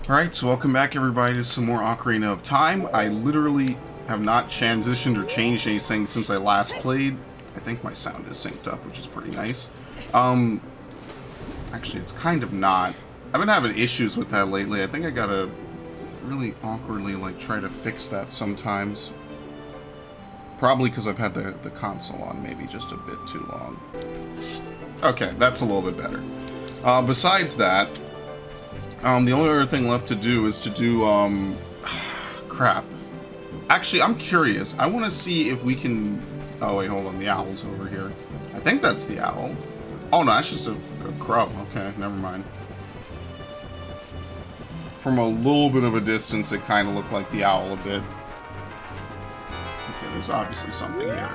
Alright, so welcome back everybody to some more Ocarina of Time. I literally have not transitioned or changed anything since I last played. I think my sound is synced up, which is pretty nice. Actually it's kind of not. I've been having issues with that lately. I think I gotta really awkwardly try to fix that sometimes. Probably because I've had the console on maybe just a bit too long. Okay, that's a little bit better. Besides that, the only other thing left to do is to do, crap. Actually, I'm curious. I want to see if we can... Oh, wait, hold on. The owl's over here. I think that's the owl. Oh, no, that's just a crow. Okay, never mind. From a little bit of a distance, it kind of looked like the owl a bit. Okay, there's obviously something here.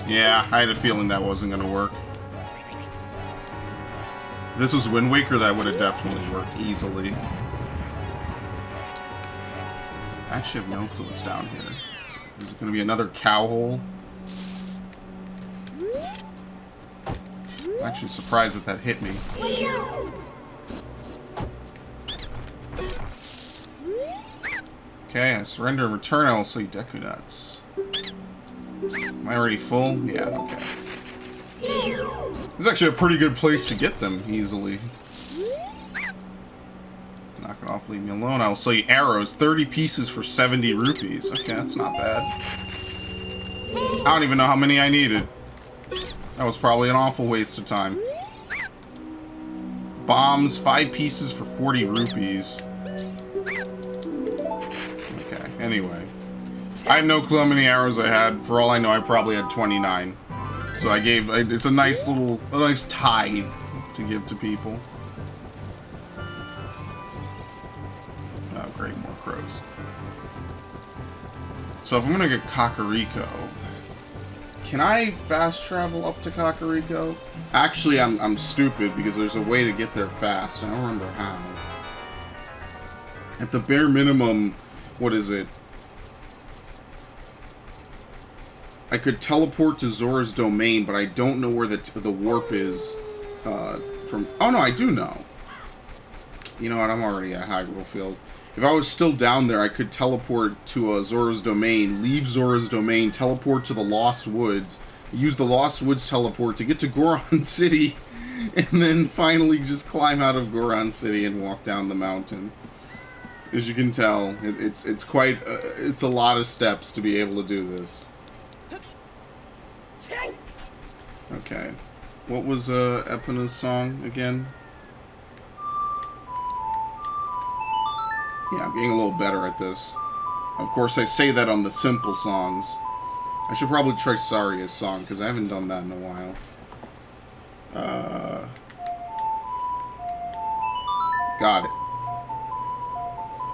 Yeah, I had a feeling that wasn't going to work. If this was Wind Waker, that would have definitely worked easily. I actually have no clue what's down here. Is it going to be another cow hole? I'm actually surprised that hit me. Okay, I surrender and return. I will sell you Deku Nuts. Am I already full? Yeah, okay. It's actually a pretty good place to get them easily. Knock it off, leave me alone. I will sell you arrows. 30 pieces for 70 rupees. Okay, that's not bad. I don't even know how many I needed. That was probably an awful waste of time. Bombs, 5 pieces for 40 rupees. Okay, anyway. I have no clue how many arrows I had. For all I know, I probably had 29. So I gave... It's a nice little... A nice tithe to give to people. Oh, great, more crows. So if I'm gonna get Kakariko... Can I fast travel up to Kakariko? Actually, I'm stupid because there's a way to get there fast. I don't remember how. At the bare minimum, what is it? I could teleport to Zora's Domain, but I don't know where the warp is from... Oh, no, I do know. You know what? I'm already at Hyrule Field. If I was still down there, I could teleport to Zora's Domain, leave Zora's Domain, teleport to the Lost Woods, use the Lost Woods teleport to get to Goron City, and then finally just climb out of Goron City and walk down the mountain. As you can tell, it's quite... it's a lot of steps to be able to do this. Okay. What was Epina's song again? Yeah, I'm getting a little better at this. Of course, I say that on the simple songs. I should probably try Saria's song, because I haven't done that in a while. Got it.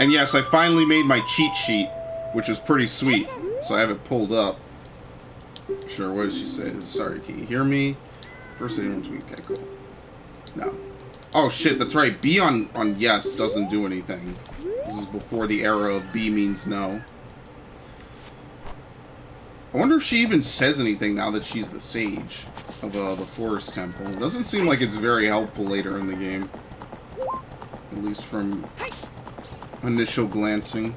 And yes, I finally made my cheat sheet, which was pretty sweet. So I have it pulled up. Sure, what does she say? Sorry, can you hear me? First I didn't tweet. Okay, cool. No. Oh shit, that's right. B on yes doesn't do anything. This is before the era of B means no. I wonder if she even says anything now that she's the sage of the Forest Temple. It doesn't seem like it's very helpful later in the game. At least from initial glancing.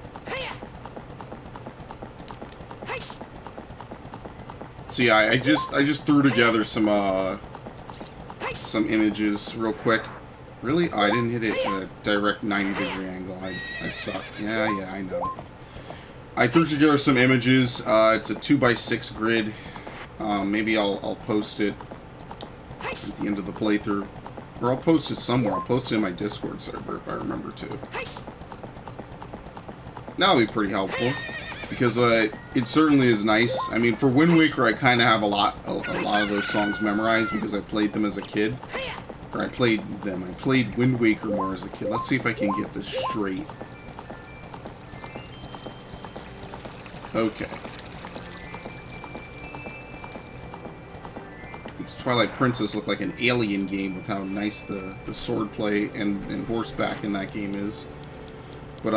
So yeah, I just threw together some images real quick. Really? Oh, I didn't hit it at a direct 90-degree angle. I suck. Yeah, I know. I threw together some images. It's a 2x6 grid. Maybe I'll post it at the end of the playthrough. Or I'll post it somewhere. I'll post it in my Discord server if I remember to. That'll be pretty helpful. Because it certainly is nice. I mean, for Wind Waker, I kind of have a lot of those songs memorized because I played them as a kid. Or I played Wind Waker more as a kid. Let's see if I can get this straight. Okay. Makes Twilight Princess look like an alien game with how nice the swordplay and horseback in that game is. But,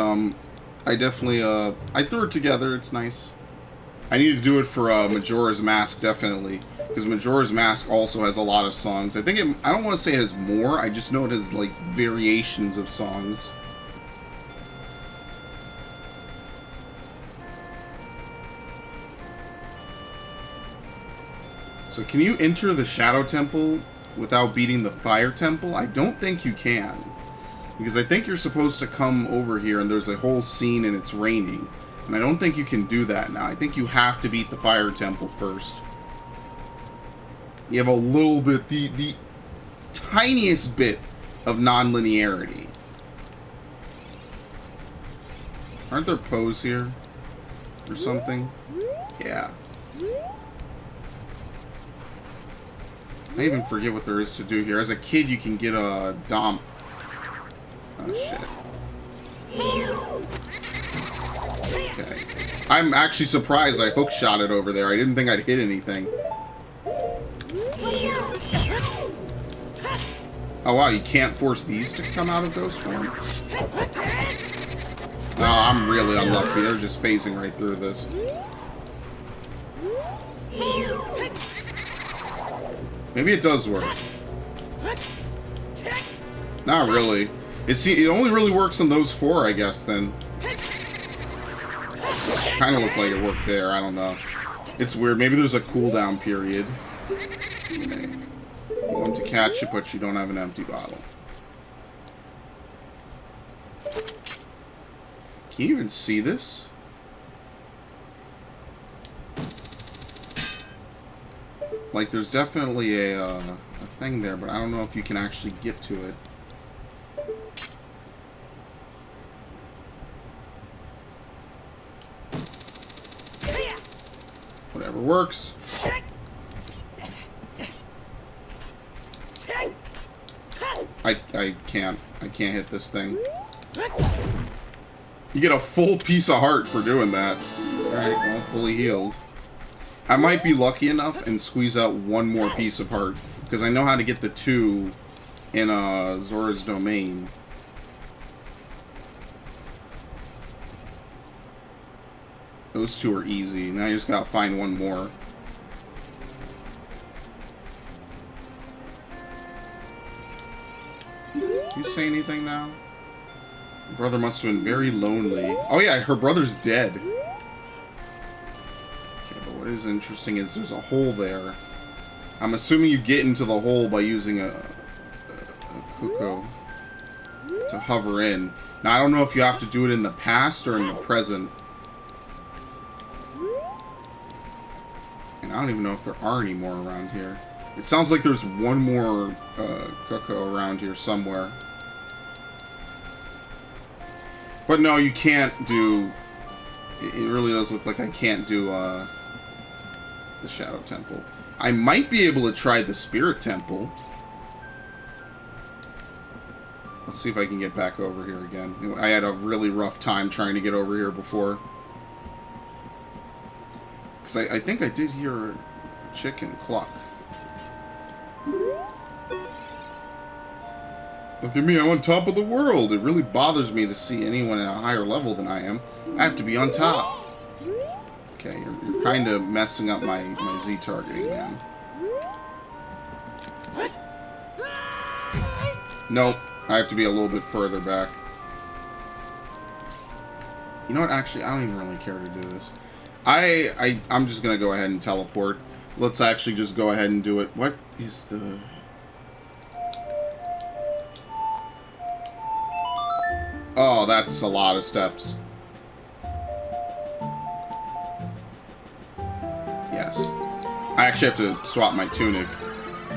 I definitely, I threw it together. It's nice. I need to do it for Majora's Mask, definitely. Because Majora's Mask also has a lot of songs. I don't want to say it has more, I just know it has, like, variations of songs. So can you enter the Shadow Temple without beating the Fire Temple? I don't think you can. Because I think you're supposed to come over here and there's a whole scene and it's raining. And I don't think you can do that now. I think you have to beat the Fire Temple first. You have a little bit, the tiniest bit of non-linearity. Aren't there Poes here? Or something? Yeah. I even forget what there is to do here. As a kid, you can get a Dom. Oh, shit. Okay. I'm actually surprised I hookshot it over there. I didn't think I'd hit anything. Oh, wow, you can't force these to come out of Ghost form? No, I'm really unlucky. They're just phasing right through this. Maybe it does work. Not really. It only really works on those 4, I guess, then. Kind of looked like it worked there. I don't know. It's weird. Maybe there's a cooldown period. Okay. You want to catch it, but you don't have an empty bottle. Can you even see this? Like, there's definitely a thing there, but I don't know if you can actually get to it. Whatever works. I can't hit this thing. You get a full piece of heart for doing that. Alright, well, fully healed. I might be lucky enough and squeeze out one more piece of heart, because I know how to get the 2 in Zora's Domain. Those 2 are easy. Now you just gotta find one more. Can you say anything now? Her brother must have been very lonely. Oh yeah, her brother's dead. Okay, but what is interesting is there's a hole there. I'm assuming you get into the hole by using a cuckoo to hover in. Now, I don't know if you have to do it in the past or in the present. And I don't even know if there are any more around here. It sounds like there's one more cuckoo around here somewhere. But no, you can't do... It really does look like I can't do the Shadow Temple. I might be able to try the Spirit Temple. Let's see if I can get back over here again. I had a really rough time trying to get over here before. Because I think I did hear a chicken cluck. Look at me, I'm on top of the world. It really bothers me to see anyone at a higher level than I am. I have to be on top. Okay, you're kind of messing up my Z targeting, man. Nope, I have to be a little bit further back. You know what, actually, I don't even really care to do this. I'm just going to go ahead and teleport. Let's actually just go ahead and do it. What is the... Oh, that's a lot of steps. Yes. I actually have to swap my tunic.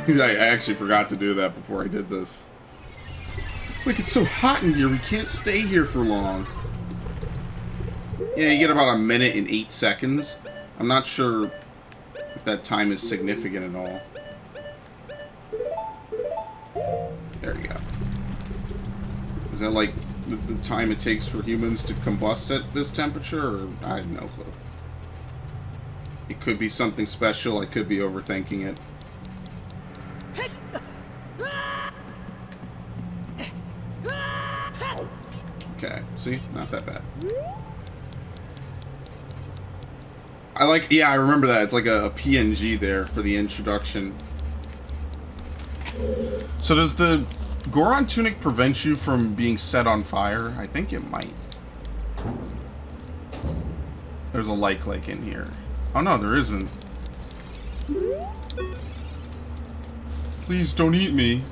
I actually forgot to do that before I did this. Look, it's so hot in here, we can't stay here for long. Yeah, you get about 1 minute and 8 seconds. I'm not sure if that time is significant at all. There you go. Is that like the time it takes for humans to combust at this temperature? Or I have no clue. It could be something special. I could be overthinking it. Okay, see? Not that bad. I like, yeah, I remember that. It's like a PNG there for the introduction. So does the Goron tunic prevent you from being set on fire? I think it might. There's a light click in here. Oh no, there isn't. Please don't eat me.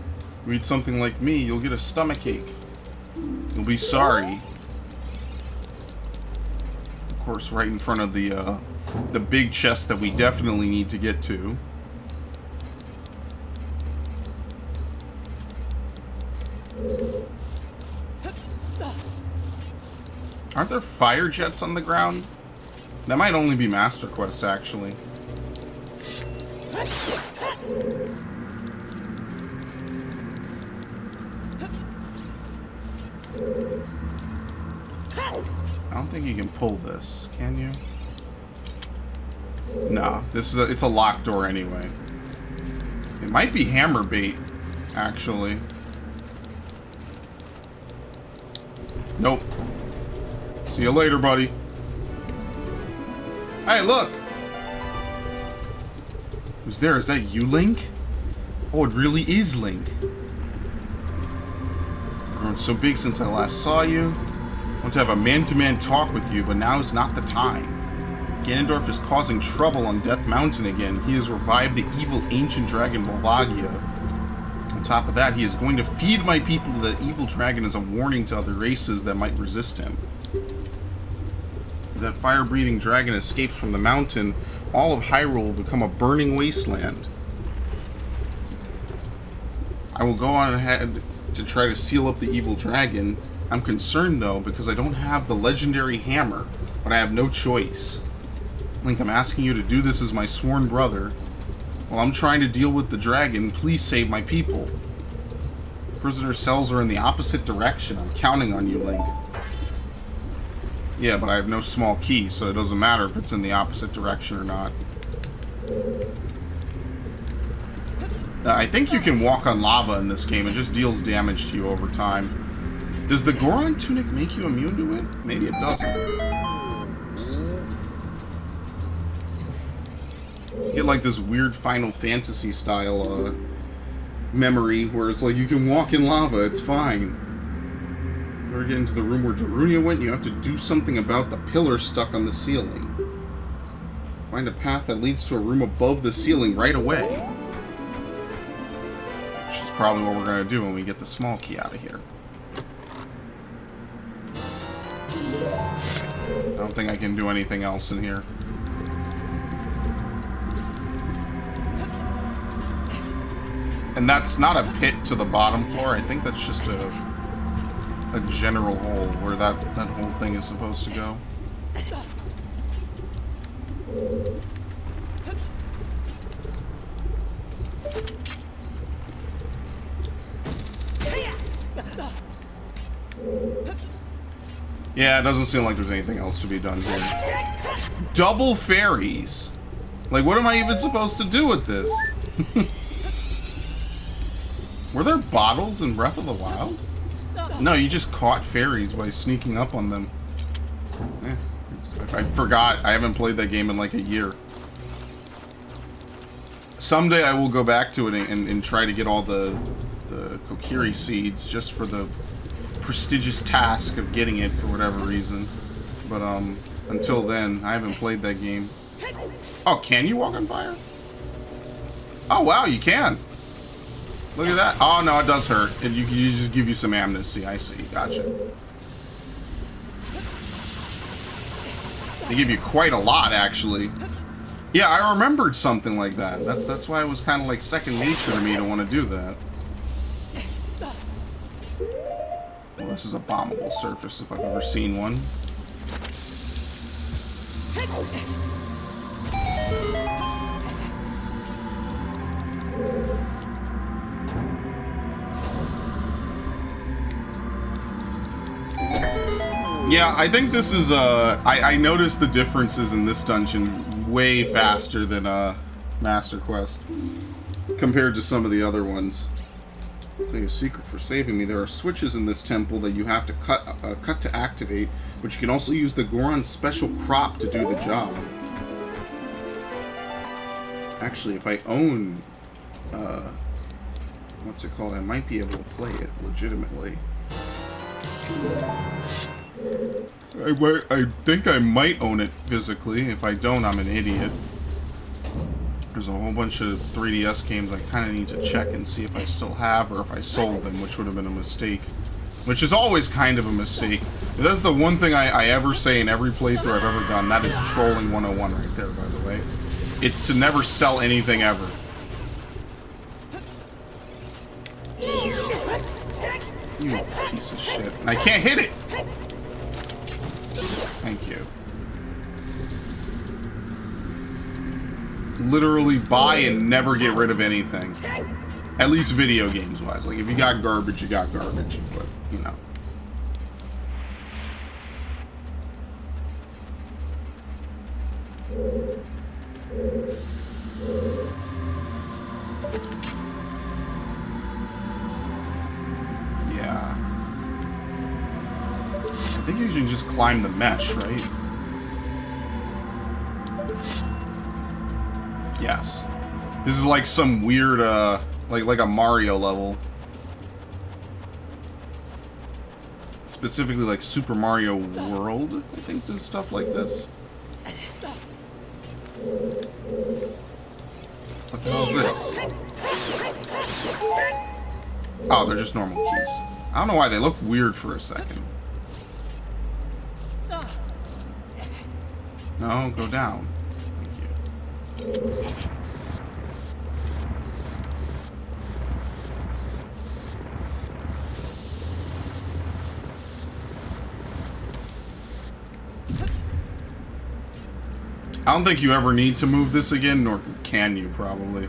You eat something like me, you'll get a stomachache. You'll be sorry. Of course, right in front of the big chest that we definitely need to get to. Aren't there fire jets on the ground? That might only be Master Quest, actually. I don't think you can pull this, can you? No, this is it's a locked door anyway. It might be hammer bait, actually. Nope. See you later, buddy. Hey, look! Who's there? Is that you, Link? Oh, it really is Link. You've grown so big since I last saw you. I want to have a man-to-man talk with you, but now is not the time. Ganondorf is causing trouble on Death Mountain again. He has revived the evil ancient dragon Volvagia. On top of that, he is going to feed my people to that evil dragon as a warning to other races that might resist him. If that fire-breathing dragon escapes from the mountain, all of Hyrule will become a burning wasteland. I will go on ahead to try to seal up the evil dragon. I'm concerned, though, because I don't have the legendary hammer, but I have no choice. Link, I'm asking you to do this as my sworn brother. While I'm trying to deal with the dragon, please save my people. Prisoner cells are in the opposite direction. I'm counting on you, Link. Yeah, but I have no small key, so it doesn't matter if it's in the opposite direction or not. I think you can walk on lava in this game. It just deals damage to you over time. Does the Goron tunic make you immune to it? Maybe it doesn't. Get like this weird Final Fantasy style memory where it's like you can walk in lava, it's fine. We're getting to the room where Darunia went. You have to do something about the pillar stuck on the ceiling. Find a path that leads to a room above the ceiling right away. Which is probably what we're going to do when we get the small key out of here. I don't think I can do anything else in here. And that's not a pit to the bottom floor. I think that's just a general hole where that whole thing is supposed to go. Yeah, it doesn't seem like there's anything else to be done here. Double fairies! Like, what am I even supposed to do with this? Were there bottles in Breath of the Wild? No, you just caught fairies by sneaking up on them. I forgot. I haven't played that game in like a year. Someday I will go back to it and try to get all the Kokiri seeds just for the prestigious task of getting it for whatever reason. But until then, I haven't played that game. Oh, can you walk on fire? Oh wow, you can. Look at that. Oh no, it does hurt. You just give you some amnesty. I see. Gotcha. They give you quite a lot, actually. Yeah, I remembered something like that. That's why it was kind of like second nature to me to want to do that. Well, this is a bombable surface if I've ever seen one. Yeah, I think this is, I noticed the differences in this dungeon way faster than, Master Quest, compared to some of the other ones. I'll tell you a secret for saving me. There are switches in this temple that you have to cut to activate, but you can also use the Goron special crop to do the job. Actually, if I own, what's it called? I might be able to play it legitimately. I think I might own it physically. If I don't, I'm an idiot. There's a whole bunch of 3DS games I kind of need to check and see if I still have or if I sold them, which would have been a mistake. Which is always kind of a mistake. That's the one thing I ever say in every playthrough I've ever done. That is trolling 101 right there, by the way. It's to never sell anything ever. You piece of shit. And I can't hit it! Thank you. Literally buy and never get rid of anything. At least video games wise. Like, if you got garbage, you got garbage. But, you know. Yeah. I think you can just climb the mesh, right? Yes. This is like some weird, like a Mario level. Specifically like Super Mario World, I think does stuff like this. What the hell is this? Oh, they're just normal keys. I don't know why they look weird for a second. No, go down. Thank you. I don't think you ever need to move this again, nor can you, probably.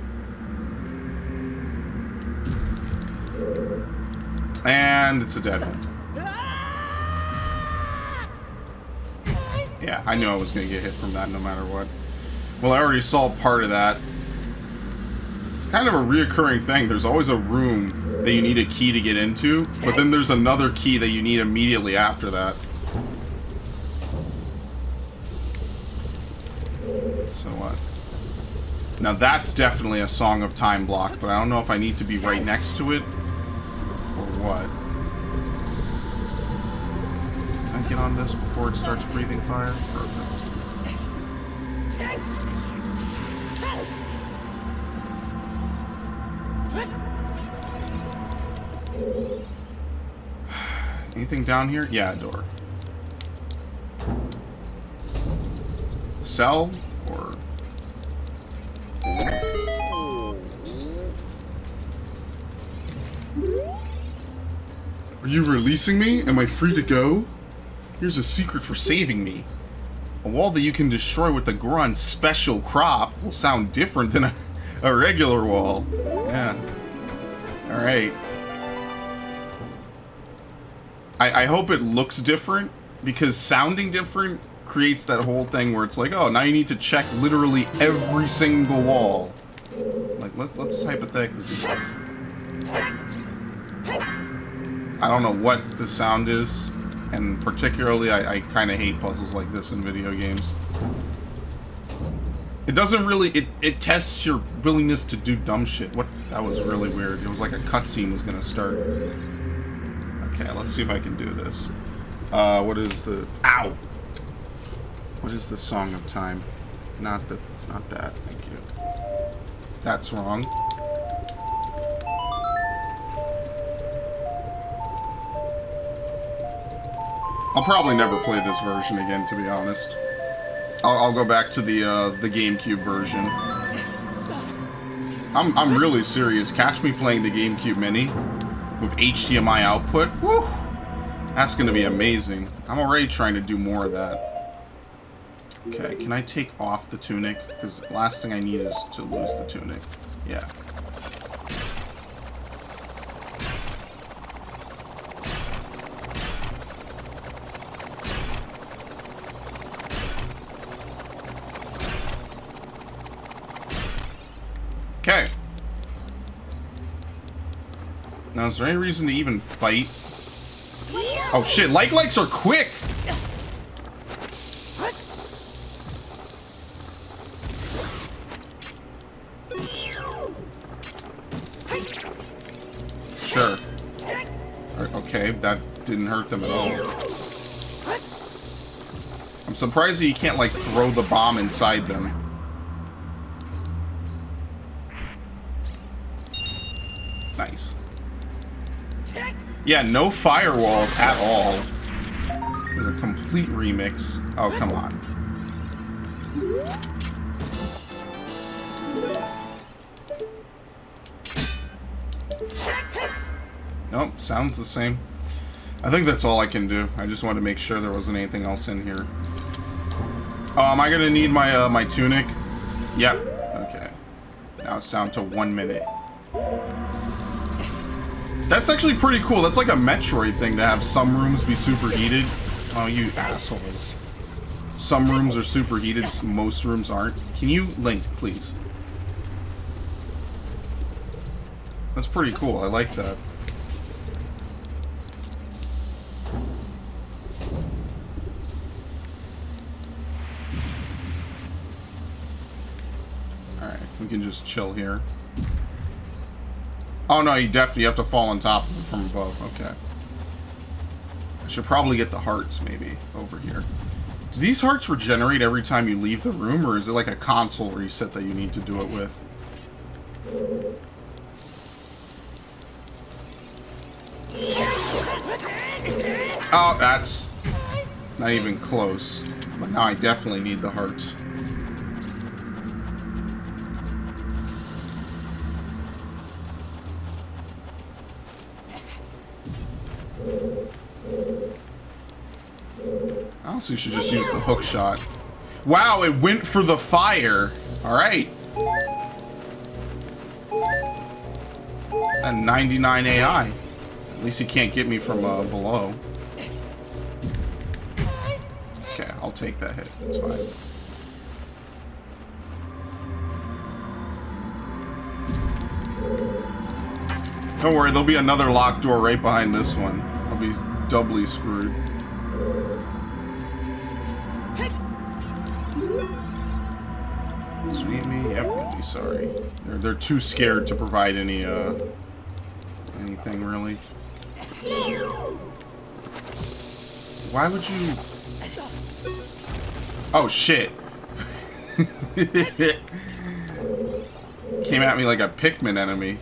And it's a dead end. Yeah, I knew I was going to get hit from that no matter what. Well, I already solved part of that. It's kind of a reoccurring thing. There's always a room that you need a key to get into, but then there's another key that you need immediately after that. So what? Now that's definitely a Song of Time block, but I don't know if I need to be right next to it or what. Can I get on this before it starts breathing fire? Perfect. Anything down here? Yeah, a door. Sell? Or... Are you releasing me? Am I free to go? Here's a secret for saving me. A wall that you can destroy with the Goron's special crop will sound different than a regular wall. Yeah. Alright. I hope it looks different, because sounding different creates that whole thing where it's like, oh, now you need to check literally every single wall. Like, let's hypothetically do this. I don't know what the sound is, and particularly I kind of hate puzzles like this in video games. It doesn't really, it tests your willingness to do dumb shit. What? That was really weird. It was like a cutscene was gonna start. Okay, let's see if I can do this. What is the... Ow! What is the Song of Time? Not that. Thank you. That's wrong. I'll probably never play this version again, to be honest. I'll go back to the GameCube version. I'm really serious. Catch me playing the GameCube Mini with HDMI output. Woo! That's gonna be amazing. I'm already trying to do more of that. Okay, can I take off the tunic? Because the last thing I need is to lose the tunic. Yeah. Okay. Now, is there any reason to even fight? Oh shit, lights are quick! Okay, that didn't hurt them at all. I'm surprised that you can't, like, throw the bomb inside them. Nice. Yeah, no firewalls at all. It's a complete remix. Oh, come on. Nope, sounds the same. I think that's all I can do. I just wanted to make sure there wasn't anything else in here. Oh, am I gonna need my my tunic? Yep. Okay. Now it's down to 1 minute. That's actually pretty cool. That's like a Metroid thing to have some rooms be superheated. Oh, you assholes. Some rooms are superheated, most rooms aren't. Can you link, please? That's pretty cool. I like that. Alright, we can just chill here. Oh no, you definitely have to fall on top of it from above. Okay. I should probably get the hearts, maybe, over here. Do these hearts regenerate every time you leave the room, or is it like a console reset that you need to do it with? Oh, that's not even close. But now I definitely need the hearts. I also should just use the hook shot. Wow, it went for the fire. Alright. And 99 AI. At least he can't get me from below. Okay, I'll take that hit. That's fine. Don't worry, there'll be another locked door right behind this one. I'll be doubly screwed. Sweet me? Yep, we'll be sorry. They're too scared to provide any, anything, really. Why would you... Oh, shit. Came at me like a Pikmin enemy.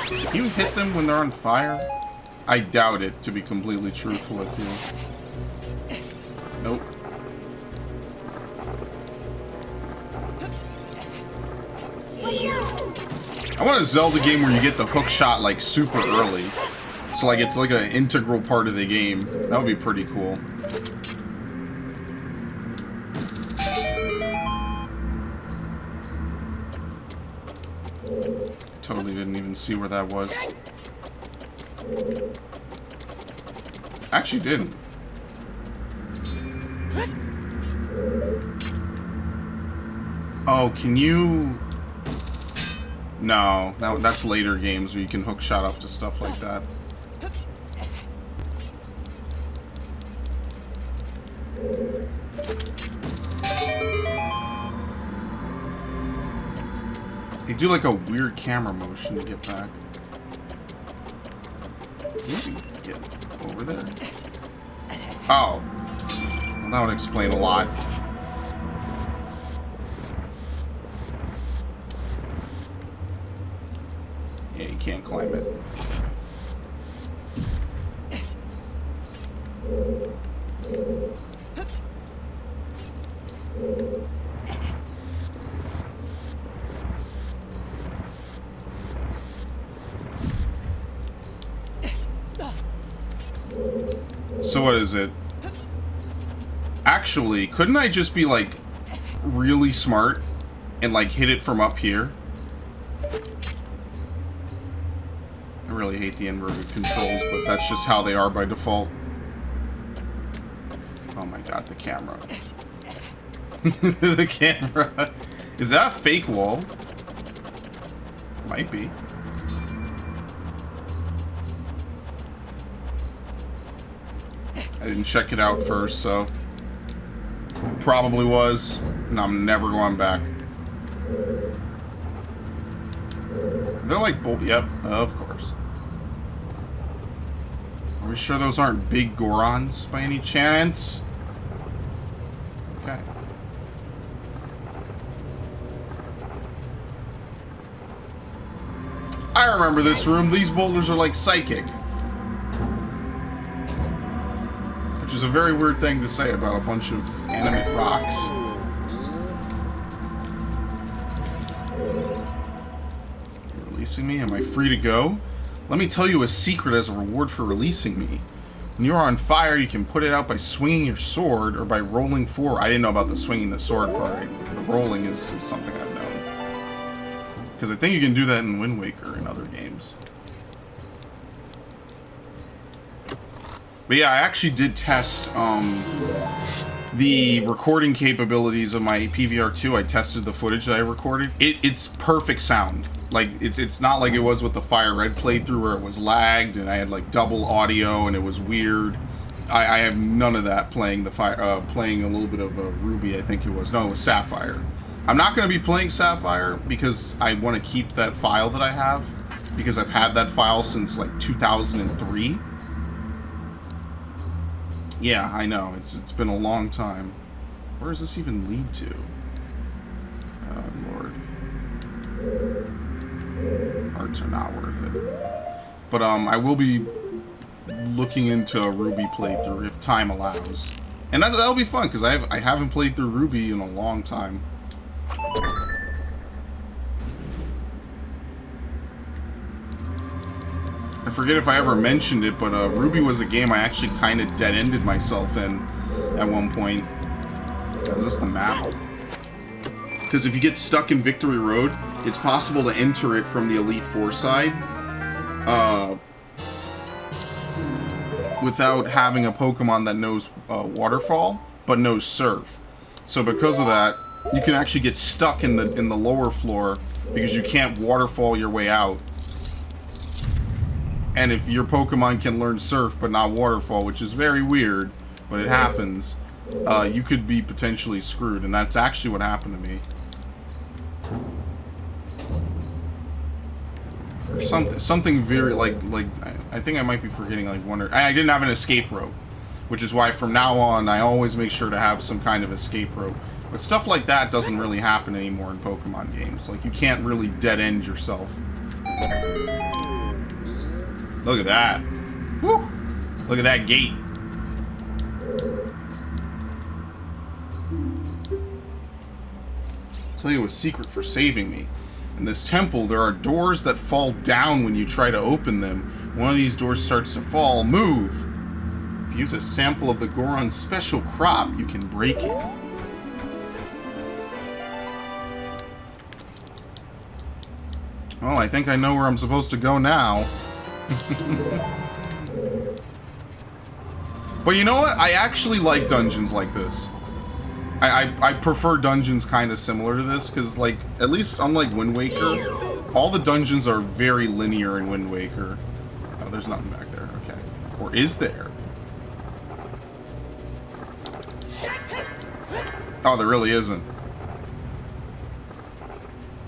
Can you hit them when they're on fire? I doubt it, to be completely truthful with you. Nope. I want a Zelda game where you get the hook shot, like, super early. So, like, it's like an integral part of the game. That would be pretty cool. Totally didn't even see where that was. Actually didn't. Oh, can you... No, that's later games where you can hook shot up to stuff like that. They do like a weird camera motion to get back. Maybe get over there. Oh. Well, that would explain a lot. Yeah, you can't climb it. So what is it? Actually, couldn't I just be like really smart and like hit it from up here? I really hate the inverted controls, but that's just how they are by default. Oh my god, the camera. The camera. Is that a fake wall? Might be. I didn't check it out first, so probably was, and I'm never going back. They're like yep, of course. Are we sure those aren't big Gorons by any chance? Okay. I remember this room. These boulders are like psychic. Which is a very weird thing to say about a bunch of animate rocks. You're releasing me? Am I free to go? Let me tell you a secret as a reward for releasing me. When you're on fire, you can put it out by swinging your sword or by rolling forward. I didn't know about the swinging the sword part. The rolling is something I've known. Because I think you can do that in Wind Waker and other games. But yeah, I actually did test the recording capabilities of my PVR2. I tested the footage that I recorded. It's perfect sound. Like, it's not like it was with the Fire Red playthrough where it was lagged and I had like double audio and it was weird. I have none of that playing the playing a little bit of Ruby, I think it was. No, it was Sapphire. I'm not going to be playing Sapphire because I want to keep that file that I have, because I've had that file since like 2003. Yeah, I know. It's been a long time. Where does this even lead to? Oh, Lord. Hearts are not worth it. But I will be looking into a Ruby playthrough if time allows. And that'll be fun, because I haven't played through Ruby in a long time. I forget if I ever mentioned it, but Ruby was a game I actually kind of dead-ended myself in at one point. Is this the map? Because if you get stuck in Victory Road, it's possible to enter it from the Elite Four side without having a Pokemon that knows Waterfall, but knows Surf. So because of that, you can actually get stuck in the lower floor because you can't Waterfall your way out. And if your Pokemon can learn Surf but not Waterfall, which is very weird, but it happens, you could be potentially screwed, and that's actually what happened to me. Or something very like I think I might be forgetting like one, or I didn't have an escape rope, which is why from now on I always make sure to have some kind of escape rope. But stuff like that doesn't really happen anymore in Pokemon games. Like, you can't really dead end yourself. Look at that. Woo! Look at that gate. I'll tell you a secret for saving me. In this temple, there are doors that fall down when you try to open them. One of these doors starts to fall. Move! If you use a sample of the Goron's special crop, you can break it. Well, I think I know where I'm supposed to go now. But you know what? I actually like dungeons like this. I prefer dungeons kind of similar to this, because, like, at least unlike Wind Waker, all the dungeons are very linear in Wind Waker. Oh, there's nothing back there. Okay. Or is there? Oh, there really isn't.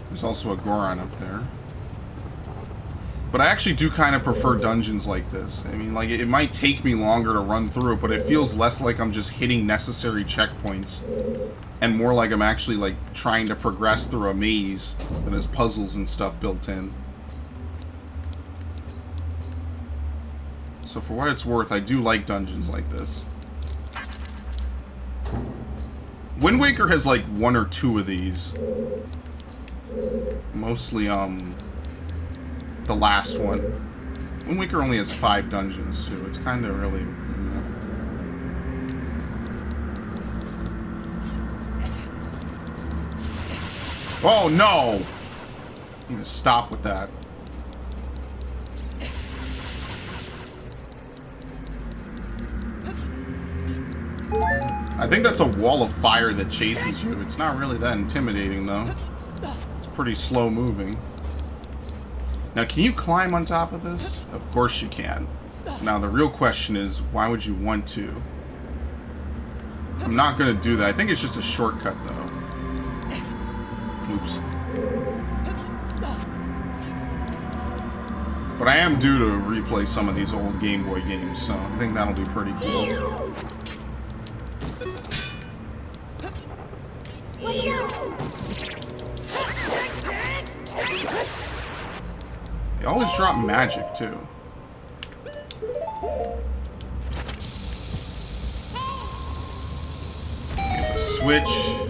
There's also a Goron up there. But I actually do kind of prefer dungeons like this. I mean, like, it might take me longer to run through it, but it feels less like I'm just hitting necessary checkpoints. And more like I'm actually, like, trying to progress through a maze that has puzzles and stuff built in. So for what it's worth, I do like dungeons like this. Wind Waker has, like, one or two of these. Mostly, the last one. Wind Waker only has 5 dungeons, too. It's kind of really... Oh, no! You need to stop with that. I think that's a wall of fire that chases you. It's not really that intimidating, though. It's pretty slow moving. Now, can you climb on top of this? Of course you can. Now, the real question is, why would you want to? I'm not going to do that. I think it's just a shortcut, though. Oops. But I am due to replay some of these old Game Boy games, so I think that'll be pretty cool. They always drop magic, too. Okay, the switch.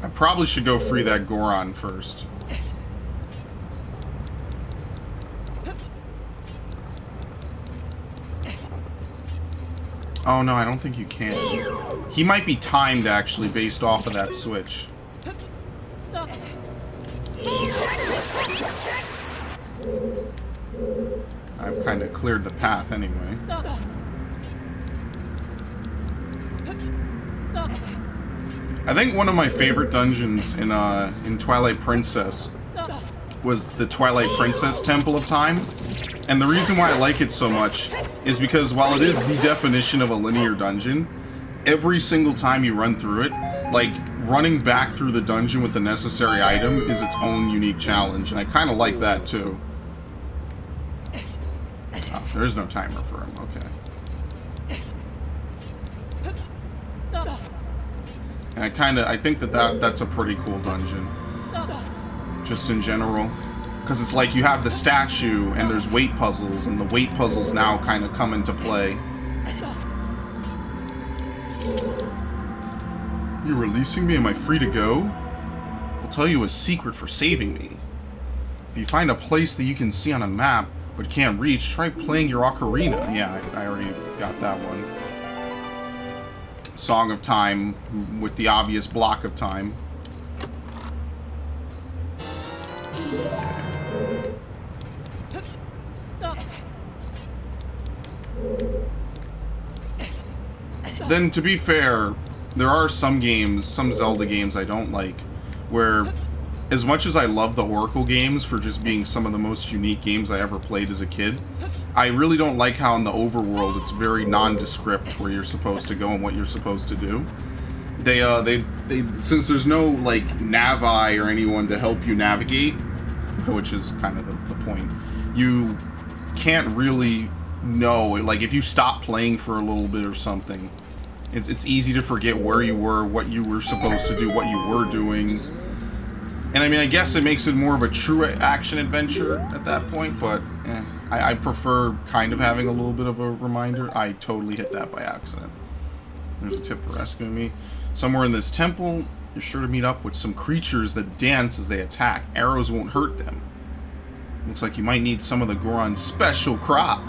I probably should go free that Goron first. Oh no, I don't think you can. He might be timed, actually, based off of that switch. I've kind of cleared the path anyway. I think one of my favorite dungeons in Twilight Princess was the Twilight Princess Temple of Time. And the reason why I like it so much is because while it is the definition of a linear dungeon, every single time you run through it, like, running back through the dungeon with the necessary item is its own unique challenge, and I kind of like that too. Oh, there is no timer for him, okay. And I think that's a pretty cool dungeon. Just in general. Because it's like you have the statue and there's weight puzzles, and the weight puzzles now kind of come into play. You're releasing me? Am I free to go? I'll tell you a secret for saving me. If you find a place that you can see on a map but can't reach, try playing your Ocarina. Yeah, I already got that one. Song of Time with the obvious block of time. Then, to be fair, there are some games, some Zelda games I don't like, where, as much as I love the Oracle games for just being some of the most unique games I ever played as a kid, I really don't like how in the overworld it's very nondescript where you're supposed to go and what you're supposed to do. They since there's no, like, Navi or anyone to help you navigate, which is kind of the point, you can't really know, like, if you stop playing for a little bit or something, it's easy to forget where you were, what you were supposed to do, what you were doing. And I mean, I guess it makes it more of a true action adventure at that point, but I prefer kind of having a little bit of a reminder. I totally hit that by accident. There's a tip for rescuing me. Somewhere in this temple, you're sure to meet up with some creatures that dance as they attack. Arrows won't hurt them. Looks like you might need some of the Goron's special crop.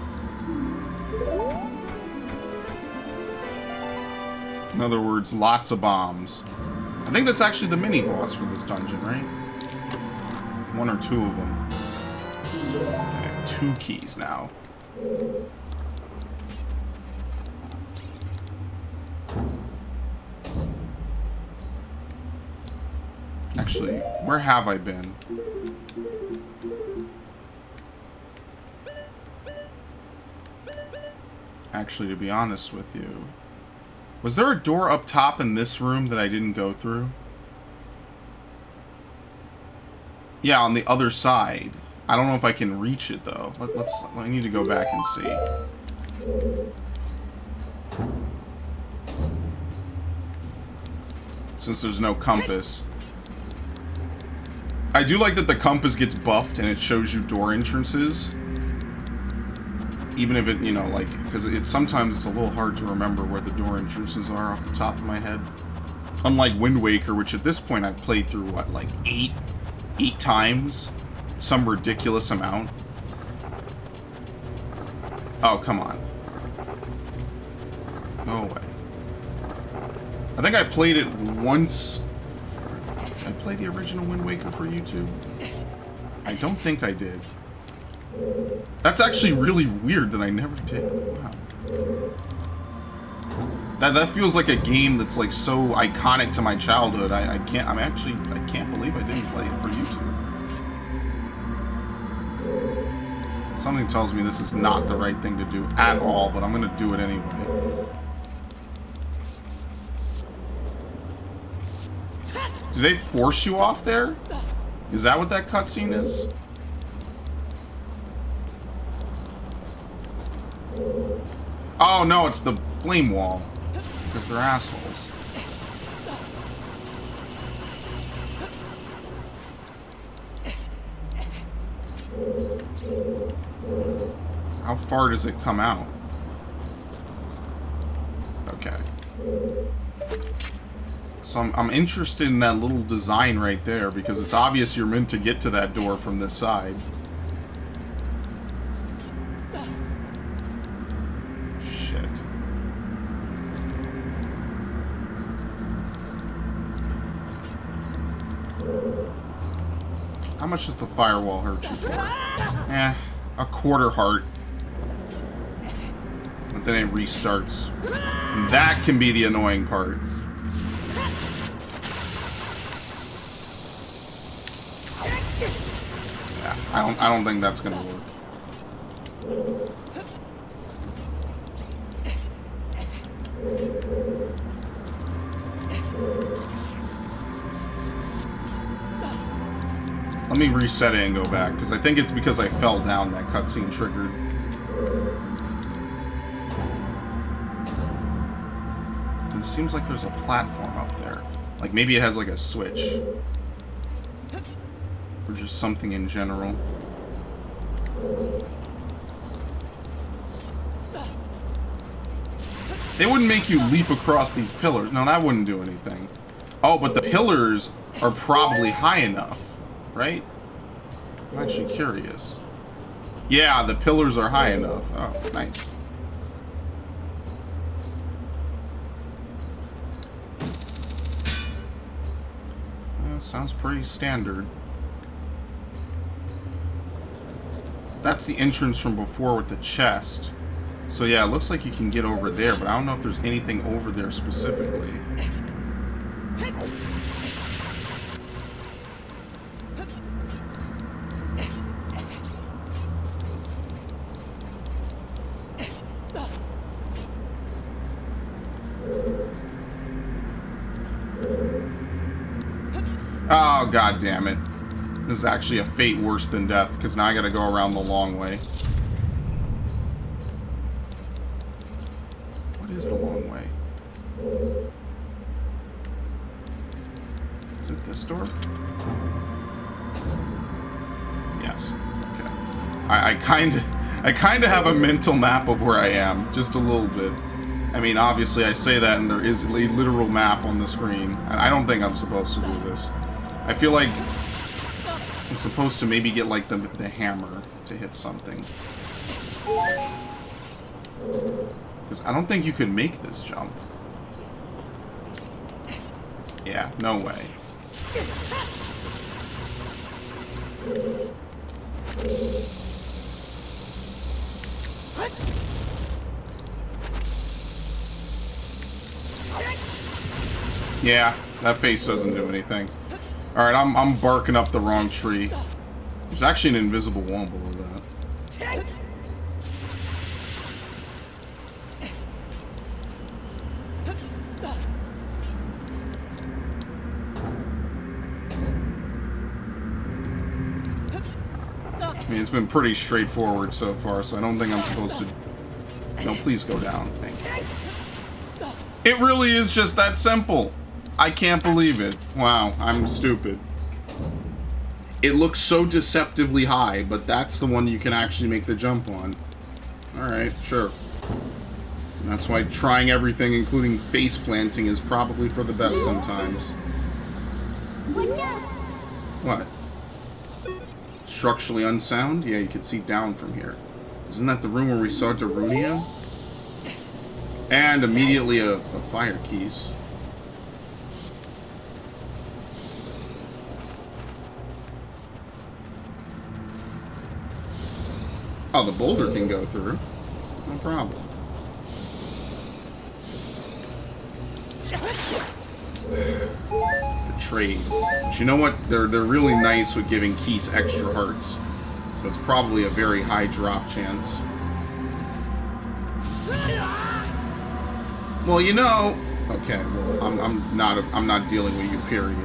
In other words, lots of bombs. I think that's actually the mini-boss for this dungeon, right? One or two of them. I have 2 keys now. Actually, where have I been? Actually, to be honest with you, was there a door up top in this room that I didn't go through? Yeah, on the other side. I don't know if I can reach it though. I need to go back and see. Since there's no compass. I do like that the compass gets buffed and it shows you door entrances. Even if it, you know, like, because sometimes it's a little hard to remember where the door entrances are off the top of my head. Unlike Wind Waker, which at this point I've played through, what, like 8 times? Some ridiculous amount. Oh, come on. Go away. I think I played it once. Did I play the original Wind Waker for YouTube? I don't think I did. That's actually really weird that I never did. Wow. That feels like a game that's like so iconic to my childhood. I can't believe I didn't play it for YouTube. Something tells me this is not the right thing to do at all, but I'm gonna do it anyway. Do they force you off there? Is that what that cutscene is? Oh, no, it's the flame wall. Because they're assholes. How far does it come out? Okay. So I'm interested in that little design right there, because it's obvious you're meant to get to that door from this side. Shit. How much does the firewall hurt you for? Eh, a quarter heart. But then it restarts. And that can be the annoying part. Yeah, I don't think that's gonna work. Let me reset it and go back, because I think it's because I fell down that cutscene triggered. It seems like there's a platform up there. Like maybe it has like a switch. Or just something in general. They wouldn't make you leap across these pillars. No, that wouldn't do anything. Oh, but the pillars are probably high enough. Right? I'm actually curious. Yeah, the pillars are high enough. Oh, nice. Sounds pretty standard. That's the entrance from before with the chest. So yeah, it looks like you can get over there, but I don't know if there's anything over there specifically. Oh, god damn it. This is actually a fate worse than death, because now I gotta go around the long way. What is the long way? Is it this door? Yes. Okay. I kinda have a mental map of where I am, just a little bit. I mean, obviously I say that and there is a literal map on the screen. I don't think I'm supposed to do this. I feel like I'm supposed to maybe get like the hammer to hit something. Because I don't think you can make this jump. Yeah, no way. Yeah, that face doesn't do anything. Alright, I'm barking up the wrong tree. There's actually an invisible wall below that. I mean, it's been pretty straightforward so far, so I don't think I'm supposed to... No, please go down. Thank you. It really is just that simple. I can't believe it. Wow, I'm stupid. It looks so deceptively high, but that's the one you can actually make the jump on. Alright, sure. And that's why trying everything, including face planting, is probably for the best sometimes. What? Structurally unsound? Yeah, you can see down from here. Isn't that the room where we saw Darunia? And immediately a fire keys. Oh, the boulder can go through. No problem. The trade. But you know what? They're really nice with giving Keith extra hearts. So it's probably a very high drop chance. Well, you know. Okay, well, I'm not dealing with you, period.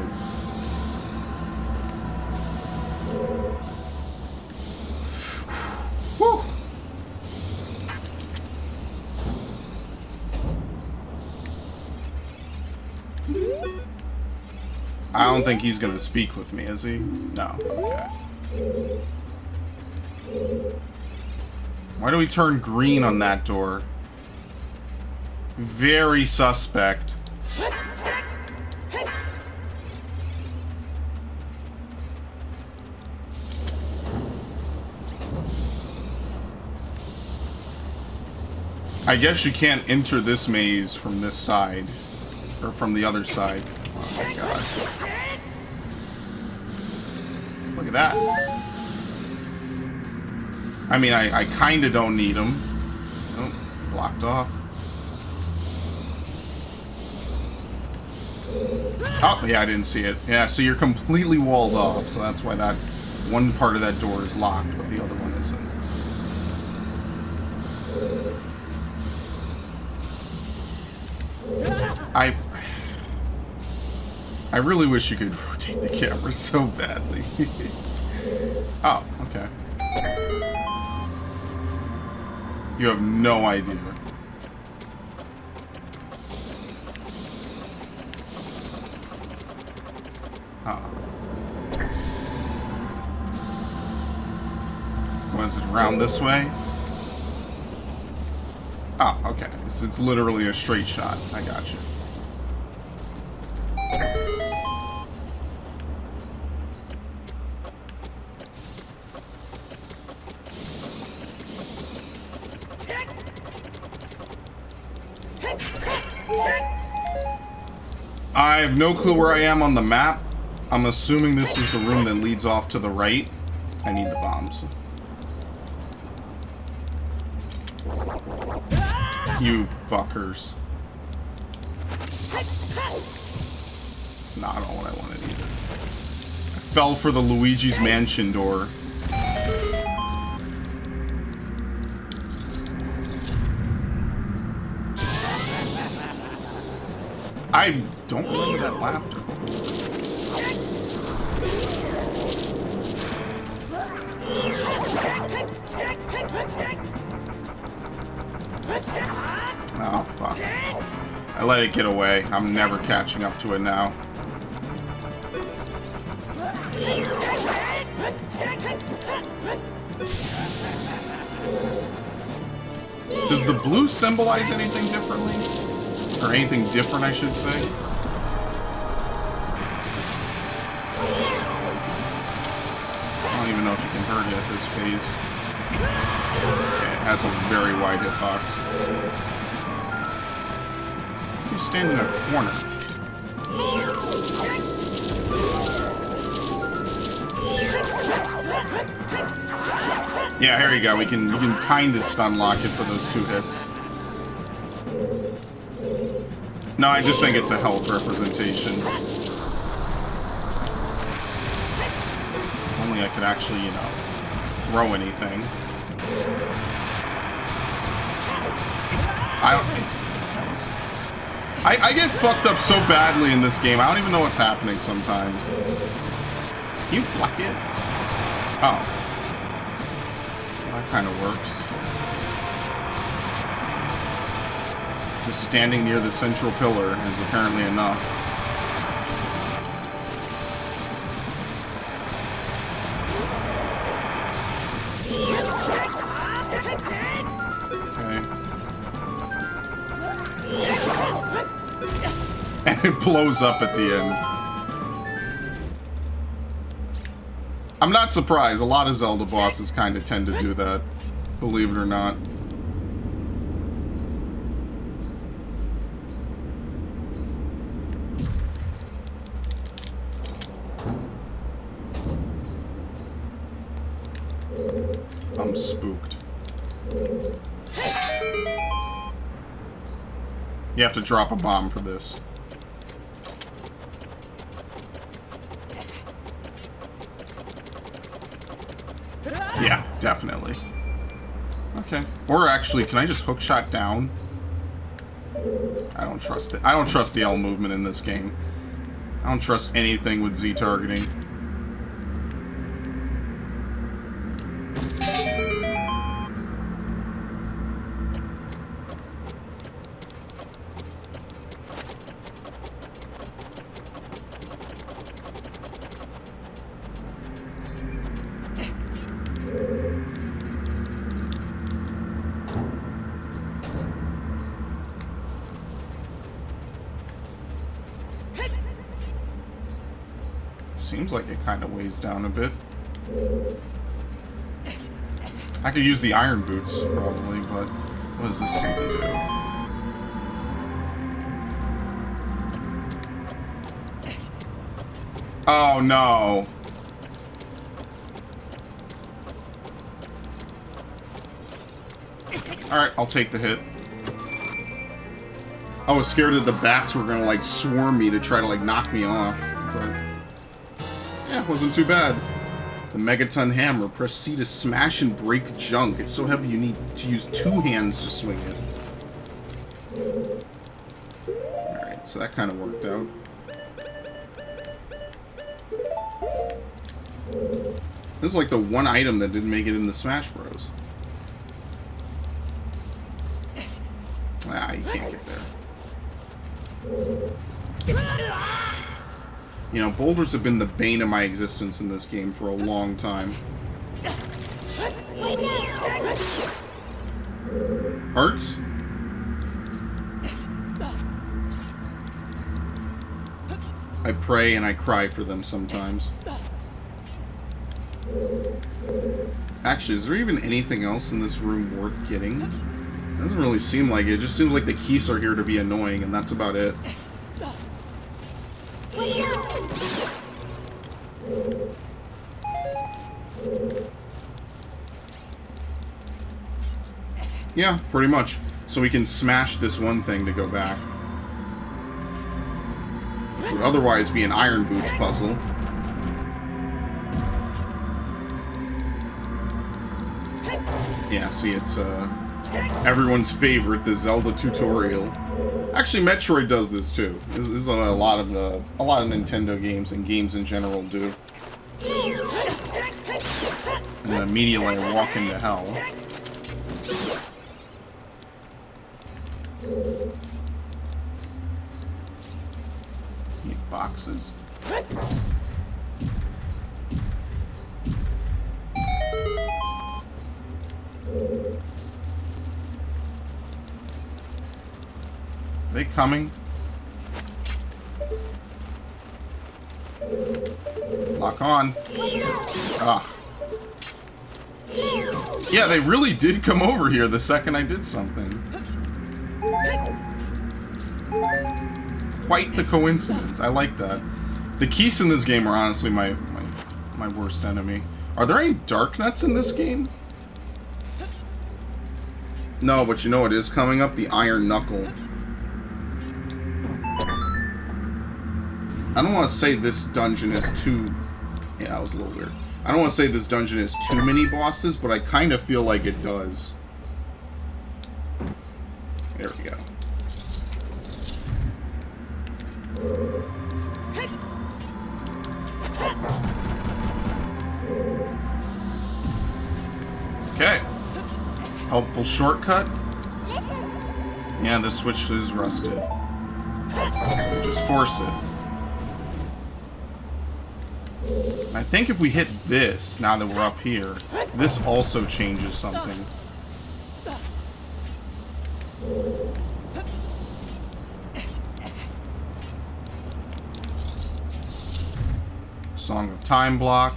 don't think he's gonna speak with me, is he? No. Okay. Why do we turn green on that door? Very suspect. I guess you can't enter this maze from this side. Or from the other side. Oh my god. Look at that. I mean, I kinda don't need them. Oh, blocked off. Oh, yeah, I didn't see it. Yeah, so you're completely walled off, so that's why that one part of that door is locked, but the other one isn't. I really wish you could rotate the camera so badly. Oh, okay. You have no idea. Was it around this way? Oh, okay. It's literally a straight shot. I got you. I have no clue where I am on the map. I'm assuming this is the room that leads off to the right. I need the bombs. You fuckers. It's not all what I wanted either. I fell for the Luigi's Mansion door. I don't remember that laughter. Oh, fuck. I let it get away. I'm never catching up to it now. Does the blue symbolize anything differently? Or anything different, I should say? I don't even know if you can hurt it at this phase. Okay, it has a very wide hitbox. You stand in a corner. Yeah, here you go. We can kind of stun lock it for those 2 hits. No, I just think it's a health representation. Only I could actually, you know, throw anything. I get fucked up so badly in this game. I don't even know what's happening sometimes. Can you block it? Oh. That kind of works. Just standing near the central pillar is apparently enough. Okay. And it blows up at the end. I'm not surprised. A lot of Zelda bosses kind of tend to do that, believe it or not. I'm spooked. You have to drop a bomb for this. Yeah, definitely. Okay. Or actually, can I just hookshot down? I don't trust it. I don't trust the L movement in this game. I don't trust anything with Z targeting. Seems like it kind of weighs down a bit. I could use the iron boots, probably, but what is this going to do? Oh, no. Alright, I'll take the hit. I was scared that the bats were gonna, like, swarm me to try to, like, knock me off, but... yeah, it wasn't too bad. The Megaton Hammer. Press C to smash and break junk. It's so heavy you need to use 2 hands to swing it. Alright, so that kind of worked out. This is like the one item that didn't make it in the Smash Bros. Ah, you can't get there. You know, boulders have been the bane of my existence in this game for a long time. Hurts? I pray and I cry for them sometimes. Actually, is there even anything else in this room worth getting? It doesn't really seem like it. It just seems like the keys are here to be annoying, and that's about it. Yeah, pretty much. So we can smash this one thing to go back. Which would otherwise be an Iron Boots puzzle. Yeah, see, it's everyone's favorite, the Zelda tutorial. Actually, Metroid does this too. This is a lot of Nintendo games and games in general do. And then immediately I walk into hell. Need boxes. Are they coming? Lock on. Ah. Yeah, they really did come over here the second I did something. Quite the coincidence. I like that. The keys in this game are honestly my worst enemy. Are there any dark nuts in this game? No, but you know what is coming up? The Iron Knuckle. I don't want to say this dungeon is too... yeah, that was a little weird. I don't want to say this dungeon is too many bosses, but I kind of feel like it does. There we go. Okay. Helpful shortcut. Yeah, this switch is rusted. So just force it. I think if we hit this, now that we're up here, this also changes something. Song of Time block.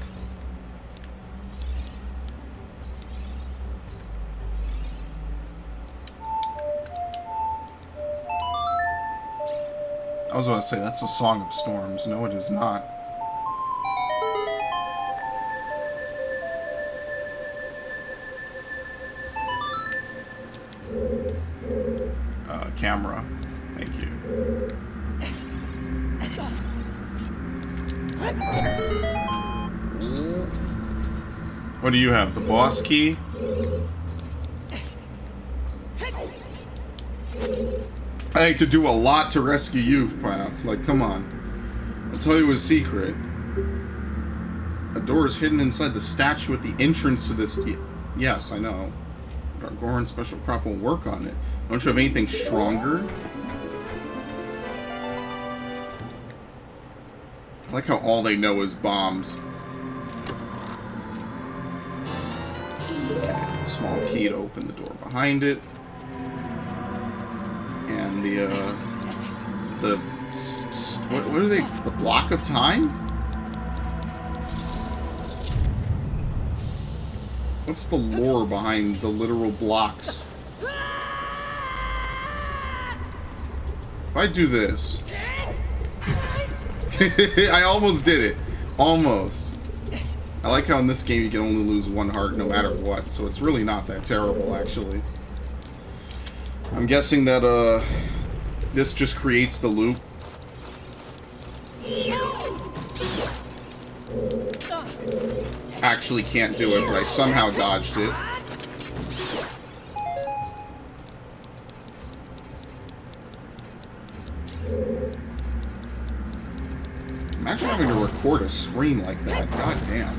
I was about to say, that's a Song of Storms. No, it is not. Camera. Thank you. What do you have? The boss key? I hate to do a lot to rescue you, pal. Like, come on. I'll tell you a secret. A door is hidden inside the statue at the entrance to this... yes, I know. Goron special crop will work on it. Don't you have anything stronger? I like how all they know is bombs. Okay, small key to open the door behind it. And what are they? The block of time? What's the lore behind the literal blocks? If I do this... I almost did it. Almost. I like how in this game you can only lose one heart no matter what, so it's really not that terrible, actually. I'm guessing that, this just creates the loop. Actually can't do it, but I somehow dodged it. Imagine having to record a screen like that. God damn.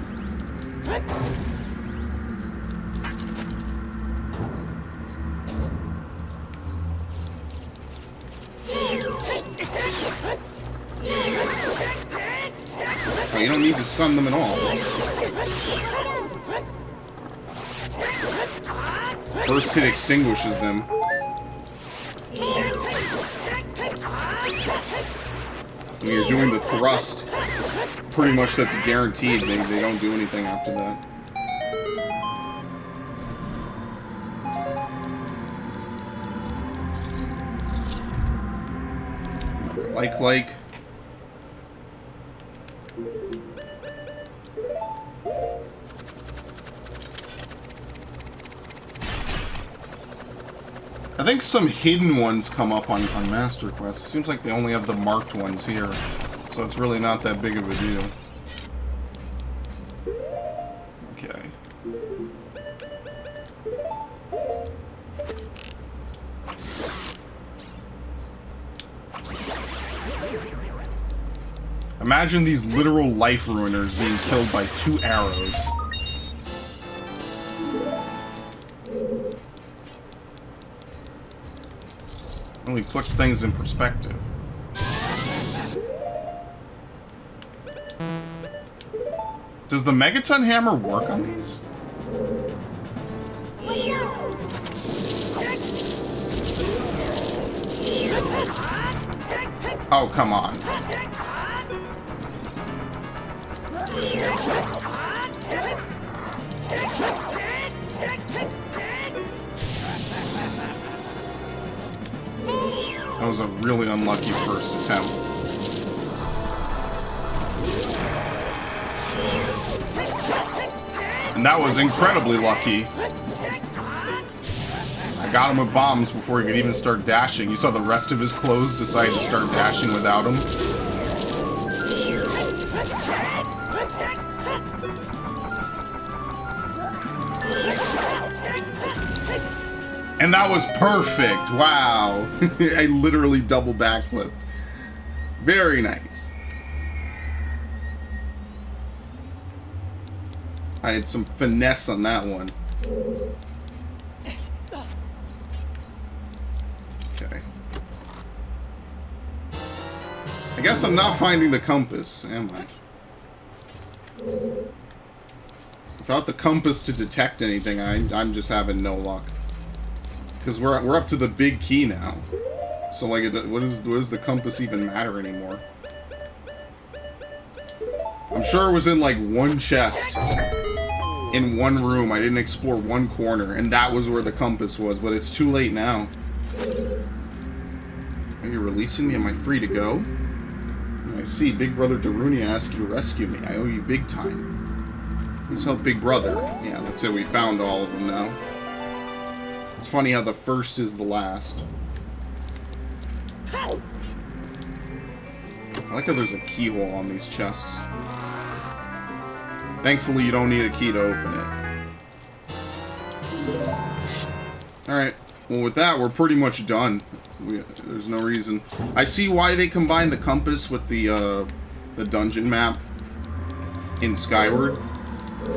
Oh, you don't need to stun them at all. First hit extinguishes them. When you're doing the thrust, pretty much that's guaranteed. They don't do anything after that. Like. I think some hidden ones come up on Master Quest. It seems like they only have the marked ones here, so it's really not that big of a deal. Okay. Imagine these literal life ruiners being killed by 2 arrows. Only puts things in perspective. Does the Megaton Hammer work on these? Oh, come on. That was a really unlucky first attempt. And that was incredibly lucky. I got him with bombs before he could even start dashing. You saw the rest of his clothes decide to start dashing without him. And that was perfect. Wow. I literally double backflip. Very nice. I had some finesse on that one. Okay. I guess I'm not finding the compass, am I? Without the compass to detect anything, I'm just having no luck. Because we're up to the big key now. So like, what does the compass even matter anymore? I'm sure it was in like one chest. In one room. I didn't explore one corner. And that was where the compass was. But it's too late now. Are you releasing me? Am I free to go? I see. Big Brother Darunia asked you to rescue me. I owe you big time. Please help Big Brother. Yeah, that's it. We found all of them now. It's funny how the first is the last. I like how there's a keyhole on these chests. Thankfully, you don't need a key to open it. Alright. Well, with that, we're pretty much done. There's no reason. I see why they combined the compass with the dungeon map in Skyward.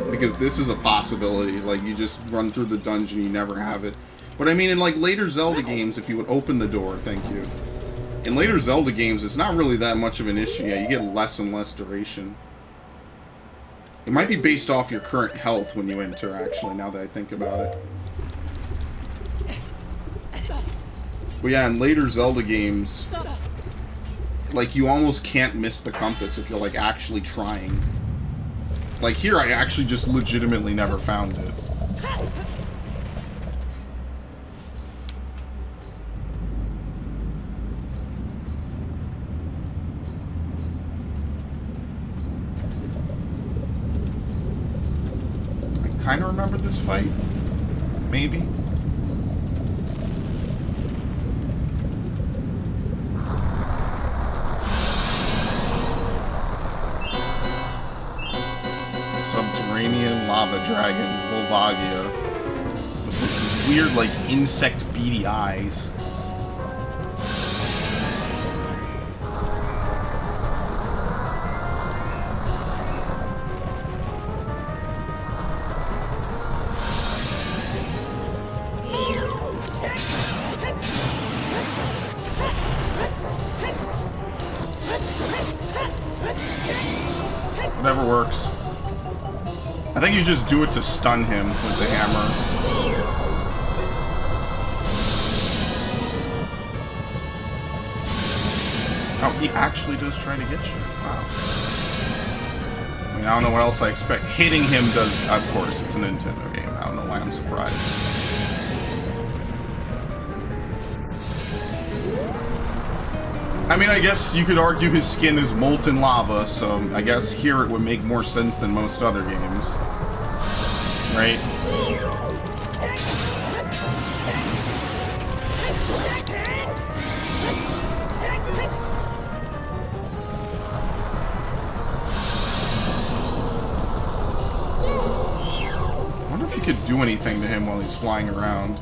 Because this is a possibility. Like, you just run through the dungeon, you never have it. But I mean, in like later Zelda games, if you would open the door, thank you. In later Zelda games, it's not really that much of an issue. Yeah, you get less and less duration. It might be based off your current health when you enter, actually, now that I think about it. But yeah, in later Zelda games, like, you almost can't miss the compass if you're, like, actually trying. Like, here, I actually just legitimately never found it. I kind of remember this fight. Maybe. Subterranean lava dragon, Volvagia. With these weird, like, insect beady eyes. Whatever works. I think you just do it to stun him with the hammer. Oh, he actually does try to get you. Wow. I mean, I don't know what else I expect. Hitting him does, of course, it's a Nintendo game. I don't know why I'm surprised. I mean, I guess you could argue his skin is molten lava, so I guess here it would make more sense than most other games. Right? I wonder if you could do anything to him while he's flying around.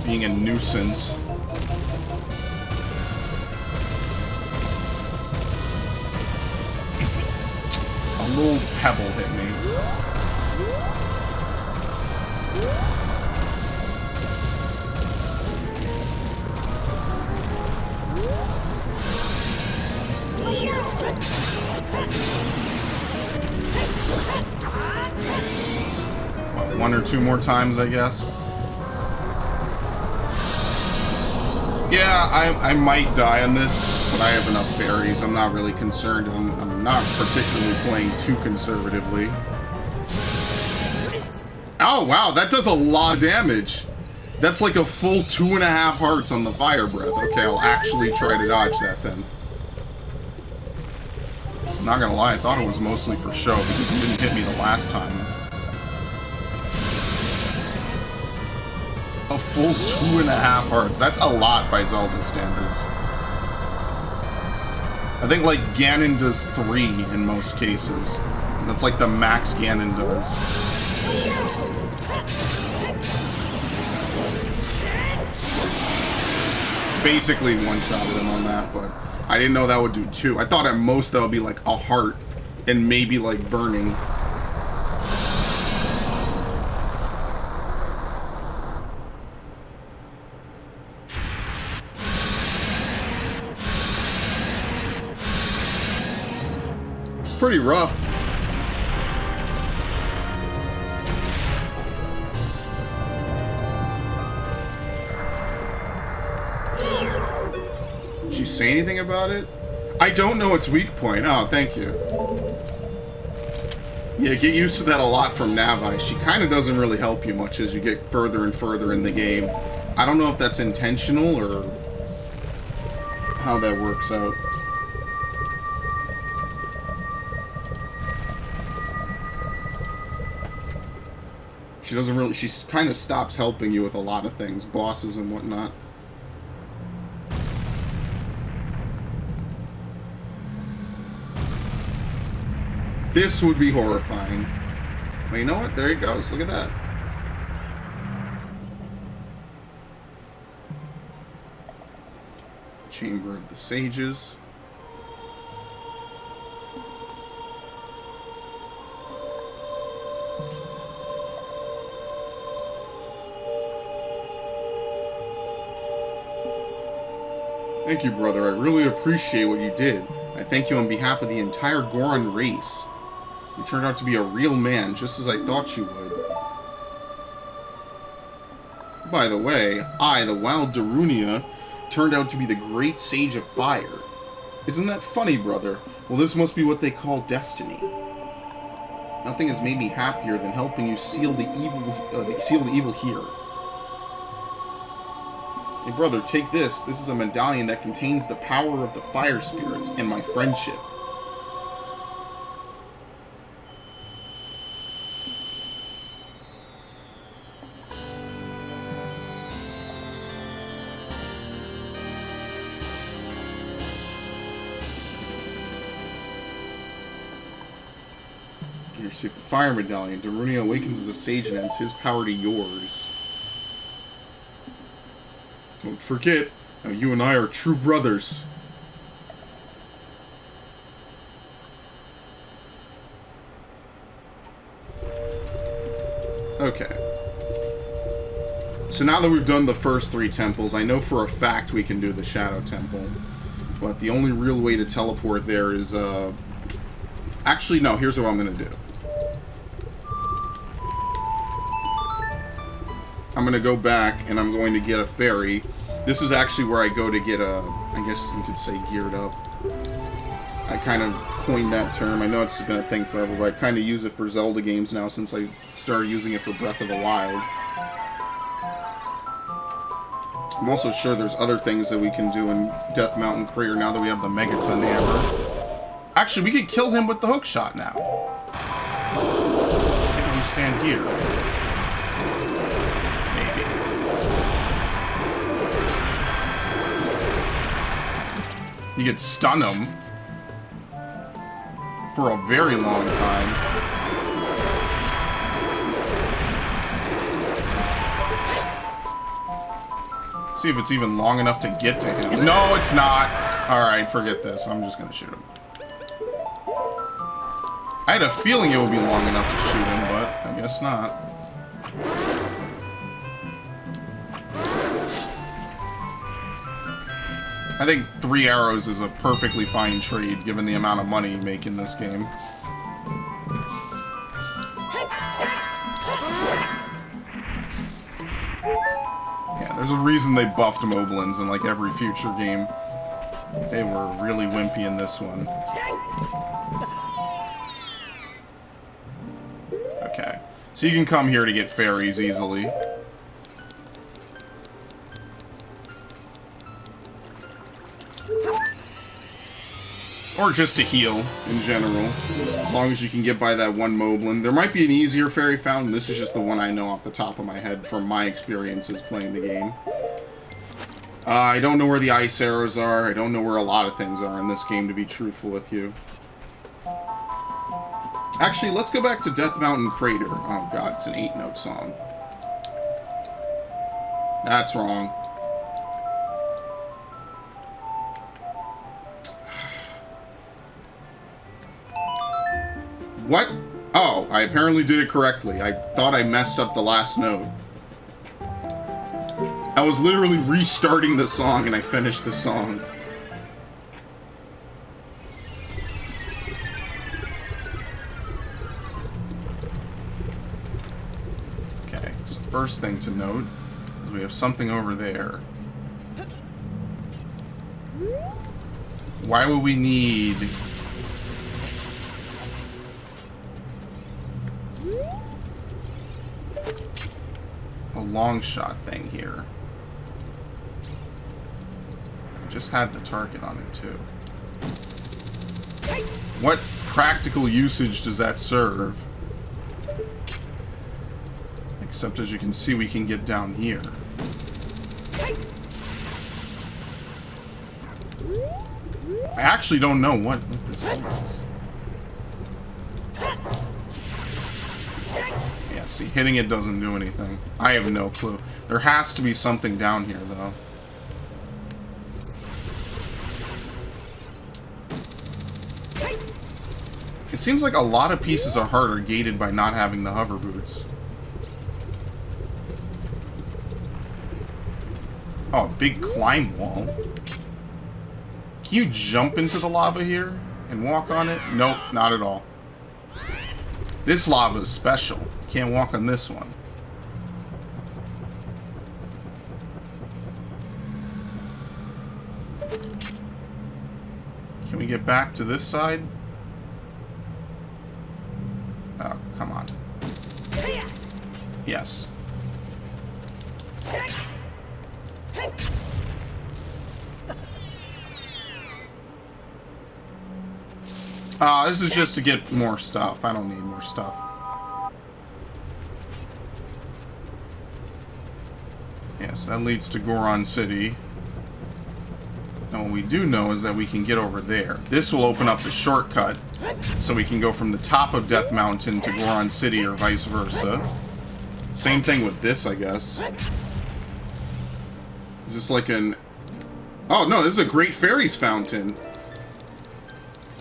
Being a nuisance. A little pebble hit me. What, one or two more times, I guess? Yeah, I might die on this, but I have enough berries. I'm not really concerned. I'm not particularly playing too conservatively. Oh, wow, that does a lot of damage. That's like a full 2.5 hearts on the fire breath. Okay, I'll actually try to dodge that then. I'm not gonna lie, I thought it was mostly for show because he didn't hit me the last time. A full 2.5 hearts. That's a lot by Zelda standards. I think, like, Ganon does 3 in most cases. That's like the max Ganon does. Basically one-shotted him on that, but I didn't know that would do 2. I thought at most that would be like a heart and maybe like burning. Pretty rough. Did you say anything about it? I don't know its weak point. Oh, thank you. Yeah, get used to that a lot from Navi. She kind of doesn't really help you much as you get further and further in the game. I don't know if that's intentional or how that works out. She doesn't really, she kind of stops helping you with a lot of things, bosses and whatnot. This would be horrifying. Well, you know what? There he goes. Look at that. Chamber of the Sages. Thank you, brother. I really appreciate what you did. I thank you on behalf of the entire Goron race. You turned out to be a real man, just as I thought you would. By the way, I, the wild Darunia, turned out to be the great sage of fire. Isn't that funny, brother? Well, this must be what they call destiny. Nothing has made me happier than helping you seal the evil here. Hey brother, take this. This is a medallion that contains the power of the fire spirits and my friendship. You receive the fire medallion. Darunia awakens as a sage and adds his power to yours. Don't forget, now you and I are true brothers. Okay. So now that we've done the first 3 temples, I know for a fact we can do the Shadow Temple. But the only real way to teleport there is, actually, no, here's what I'm going to do. I'm going to go back and I'm going to get a ferry. This is actually where I go to get a, I guess you could say, geared up. I kind of coined that term. I know it's been a thing forever, but I kind of use it for Zelda games now since I started using it for Breath of the Wild. I'm also sure there's other things that we can do in Death Mountain Crater now that we have the Megaton Hammer. Actually, we could kill him with the hook shot now. Maybe we stand here. You could stun him for a very long time. See if it's even long enough to get to him. No, it's not. Alright, forget this. I'm just going to shoot him. I had a feeling it would be long enough to shoot him, but I guess not. I think 3 arrows is a perfectly fine trade, given the amount of money you make in this game. Yeah, there's a reason they buffed Moblins in like every future game. They were really wimpy in this one. Okay, so you can come here to get fairies easily. Or just to heal, in general. As long as you can get by that one Moblin. There might be an easier fairy fountain. This is just the one I know off the top of my head from my experiences playing the game. I don't know where the ice arrows are. I don't know where a lot of things are in this game, to be truthful with you. Actually, let's go back to Death Mountain Crater. Oh god, it's an 8-note song. That's wrong. What? Oh, I apparently did it correctly. I thought I messed up the last note. I was literally restarting the song and I finished the song. Okay, so first thing to note is we have something over there. Why would we need... a long shot thing here? I just had the target on it too. What practical usage does that serve? Except as you can see, we can get down here. I actually don't know what this is. Yeah, see, hitting it doesn't do anything. I have no clue. There has to be something down here, though. It seems like a lot of pieces of heart are gated by not having the hover boots. Oh, big climb wall. Can you jump into the lava here and walk on it? Nope, not at all. This lava is special. You can't walk on this one. Can we get back to this side? Oh, come on. Yes. This is just to get more stuff. I don't need more stuff. Yes, that leads to Goron City. Now what we do know is that we can get over there. This will open up the shortcut, so we can go from the top of Death Mountain to Goron City or vice versa. Same thing with this, I guess. Is this like an... Oh, no, this is a Great Fairies Fountain.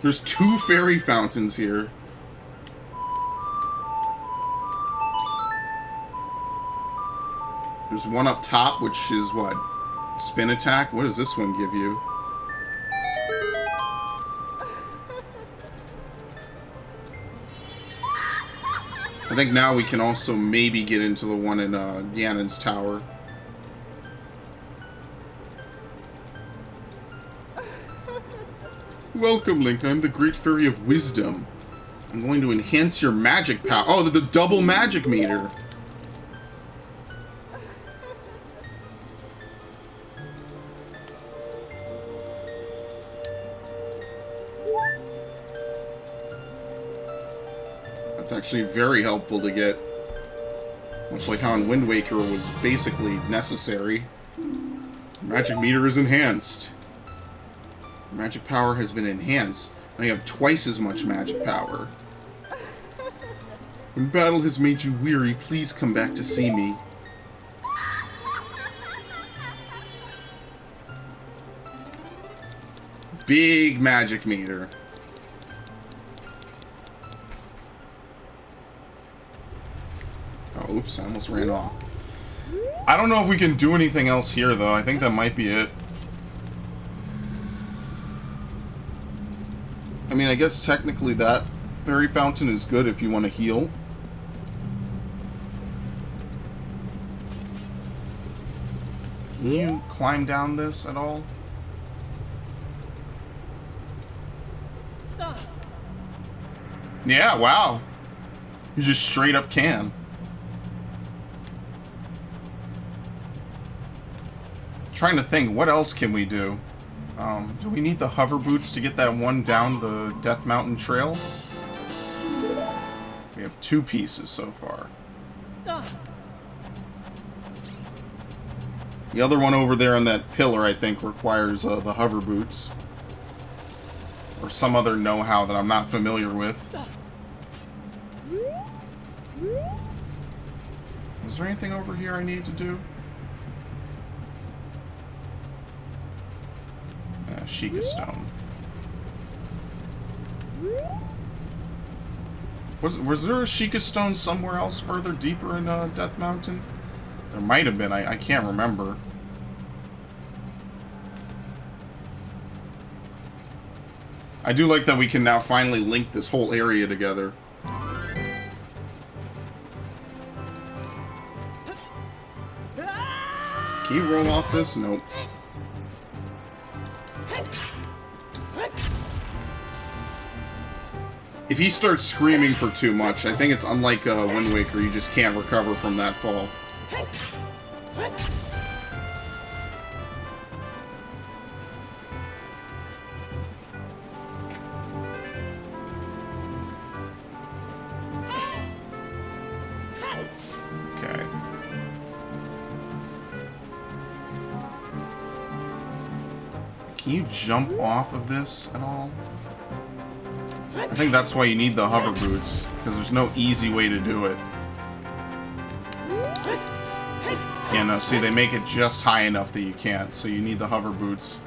There's 2 fairy fountains here. There's one up top, which is what? Spin attack? What does this one give you? I think now we can also maybe get into the one in Ganon's Tower. Welcome, Link. I'm the Great Fairy of Wisdom. I'm going to enhance your magic power. Oh, the double magic meter. That's actually very helpful to get. Much like how in Wind Waker was basically necessary. Magic meter is enhanced. Magic power has been enhanced. Now you have twice as much magic power. When battle has made you weary, please come back to see me. Big magic meter. Oh, oops, I almost ran off. I don't know if we can do anything else here, though. I think that might be it. I mean, I guess technically that fairy fountain is good if you want to heal. Can you climb down this at all? Yeah, wow. You just straight up can. Trying to think, what else can we do? Do we need the hover boots to get that one down the Death Mountain Trail? We have 2 pieces so far. The other one over there on that pillar, I think, requires the hover boots. Or some other know-how that I'm not familiar with. Is there anything over here I need to do? Sheikah Stone. Was there a Sheikah Stone somewhere else further deeper in Death Mountain? There might have been. I can't remember. I do like that we can now finally link this whole area together. Can you roll off this? Nope. If he starts screaming for too much, I think it's unlike Wind Waker, you just can't recover from that fall. Okay. Can you jump off of this at all? I think that's why you need the hover boots, because there's no easy way to do it. Yeah, no, see, they make it just high enough that you can't, so you need the hover boots.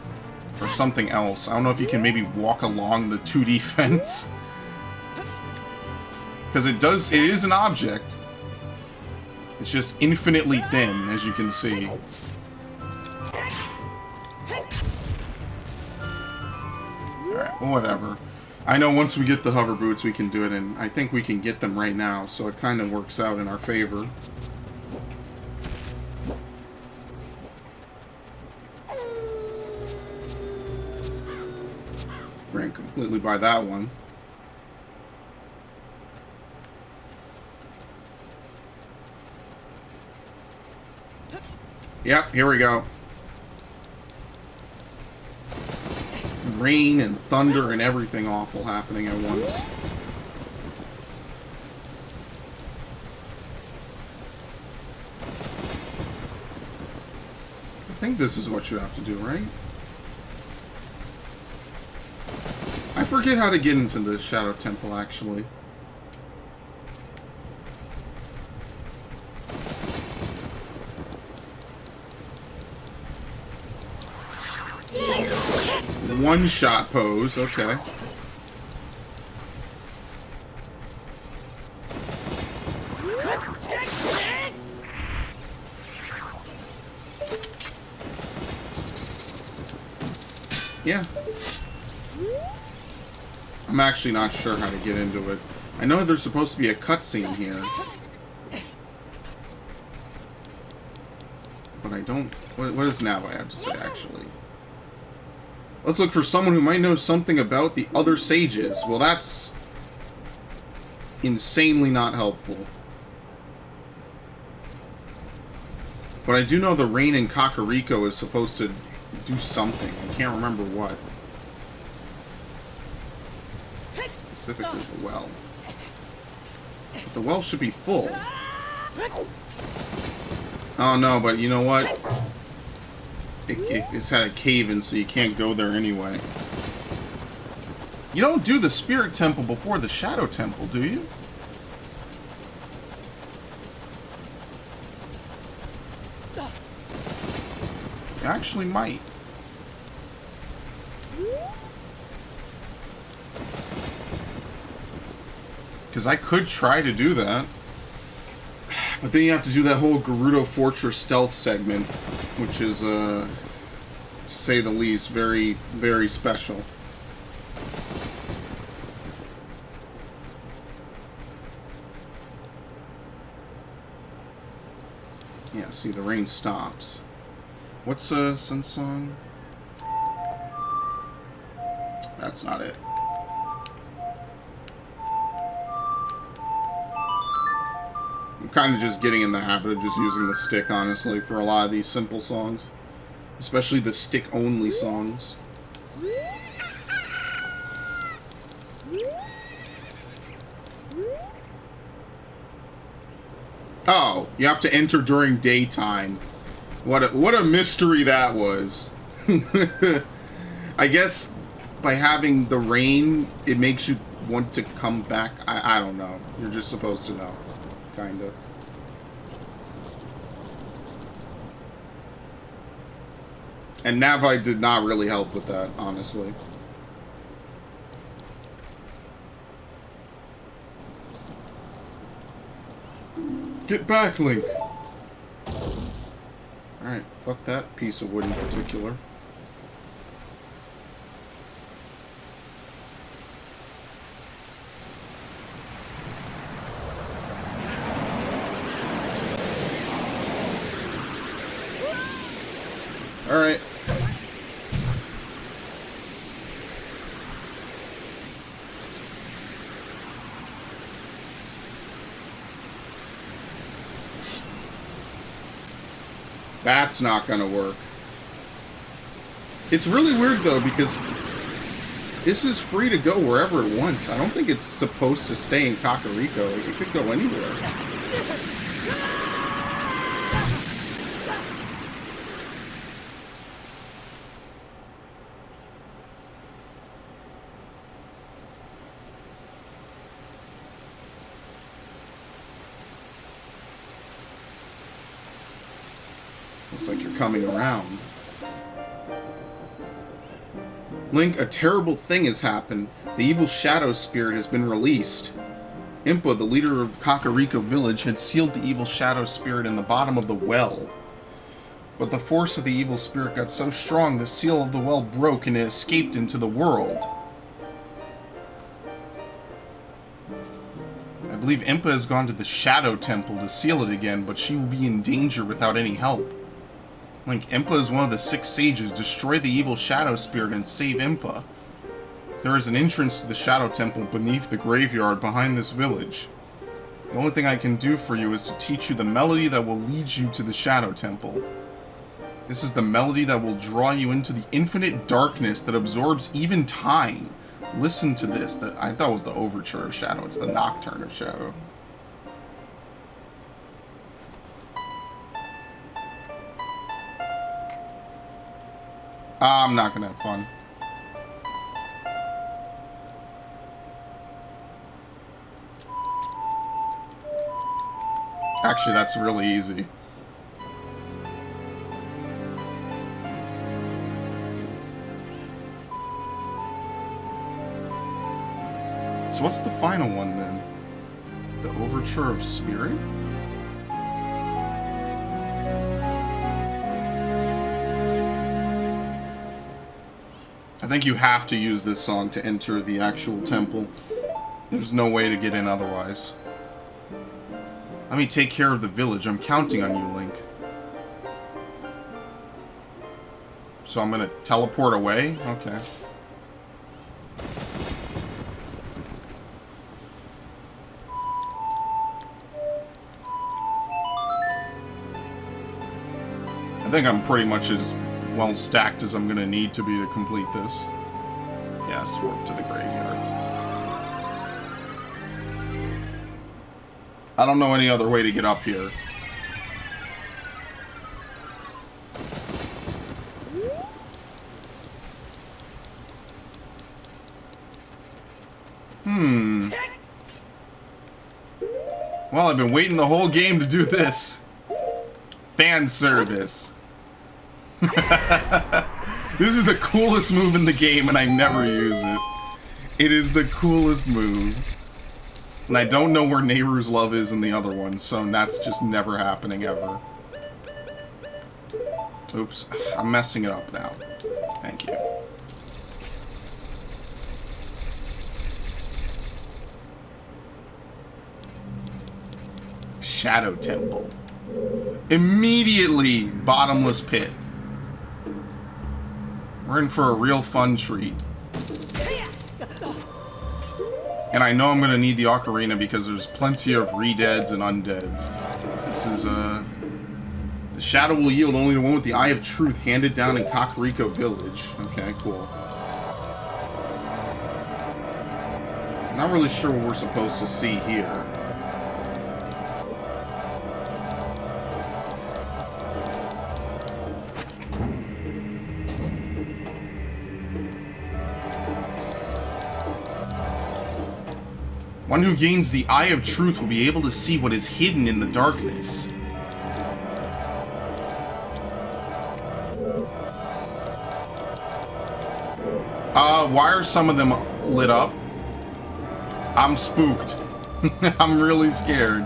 Or something else. I don't know if you can maybe walk along the 2D fence. Because it is an object. It's just infinitely thin, as you can see. Alright, well, whatever. I know once we get the hover boots we can do it, and I think we can get them right now, so it kind of works out in our favor. Ran completely by that one. Yep, here we go. Rain and thunder and everything awful happening at once. I think this is what you have to do, right? I forget how to get into the Shadow Temple, actually. One-shot pose, okay. Yeah. I'm actually not sure how to get into it. I know there's supposed to be a cutscene here. But I don't... What does Nava have to say, actually? Let's look for someone who might know something about the other sages. Well, that's... insanely not helpful. But I do know the rain in Kakariko is supposed to do something. I can't remember what. Specifically the well. But the well should be full. Oh no, but you know what? It's had a cave-in, so you can't go there anyway. You don't do the Spirit Temple before the Shadow Temple, do you? You actually might. Because I could try to do that. But then you have to do that whole Gerudo Fortress stealth segment, which is, to say the least, very, very special. Yeah, see, the rain stops. What's Sun Song? That's not it. I'm kind of just getting in the habit of just using the stick, honestly, for a lot of these simple songs. Especially the stick-only songs. Oh, you have to enter during daytime. What a mystery that was. I guess by having the rain, it makes you want to come back. I don't know. You're just supposed to know. Kinda. And Navite did not really help with that, honestly. Get back, Link! Alright, fuck that piece of wood in particular. Alright. That's not gonna work. It's really weird though, because this is free to go wherever it wants. I don't think it's supposed to stay in Kakariko. It could go anywhere. Looks like you're coming around. Link, a terrible thing has happened. The evil shadow spirit has been released. Impa, the leader of Kakariko village, had sealed the evil shadow spirit in the bottom of the well. But the force of the evil spirit got so strong, the seal of the well broke and it escaped into the world. I believe Impa has gone to the Shadow Temple to seal it again, but she will be in danger without any help. Link, Impa is one of the 6 sages. Destroy the evil shadow spirit and save Impa. There is an entrance to the Shadow Temple beneath the graveyard behind this village. The only thing I can do for you is to teach you the melody that will lead you to the Shadow Temple. This is the melody that will draw you into the infinite darkness that absorbs even time. Listen to this. I thought was the overture of Shadow. It's the nocturne of Shadow. I'm not gonna have fun. Actually, that's really easy. So what's the final one then? The Overture of Spirit? I think you have to use this song to enter the actual temple. There's no way to get in otherwise. Let me take care of the village. I'm counting on you, Link. So I'm gonna teleport away? Okay. I think I'm pretty much as well stacked as I'm gonna need to be to complete this. Yes, warp to the graveyard. I don't know any other way to get up here. Well, I've been waiting the whole game to do this. Fan service. This is the coolest move in the game, and I never use it. It is the coolest move. And I don't know where Nehru's Love is in the other one, so that's just never happening ever. Oops, I'm messing it up now. Thank you. Shadow Temple. Immediately, bottomless pit. We're in for a real fun treat. And I know I'm going to need the Ocarina because there's plenty of re-deads and undeads. This is, the shadow will yield only to one with the Eye of Truth handed down in Kakariko Village. Okay, cool. I'm not really sure what we're supposed to see here. One who gains the Eye of Truth will be able to see what is hidden in the darkness. Why are some of them lit up? I'm spooked. I'm really scared.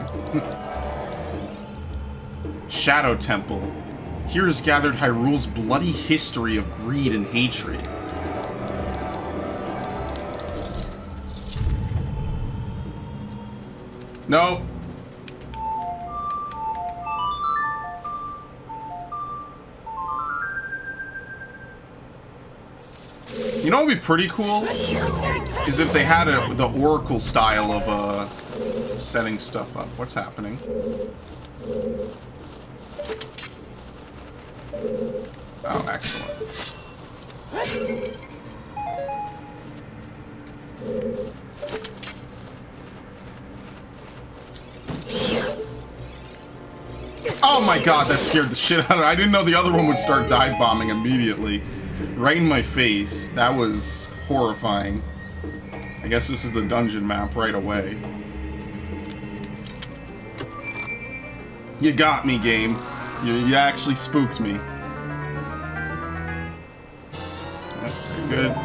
Shadow Temple. Here is gathered Hyrule's bloody history of greed and hatred. No. You know what would be pretty cool? Is if they had the Oracle style of setting stuff up. What's happening? Oh, excellent. Oh my god, that scared the shit out of me. I didn't know the other one would start dive bombing immediately. Right in my face. That was horrifying. I guess this is the dungeon map right away. You got me, game. You actually spooked me. Okay, good.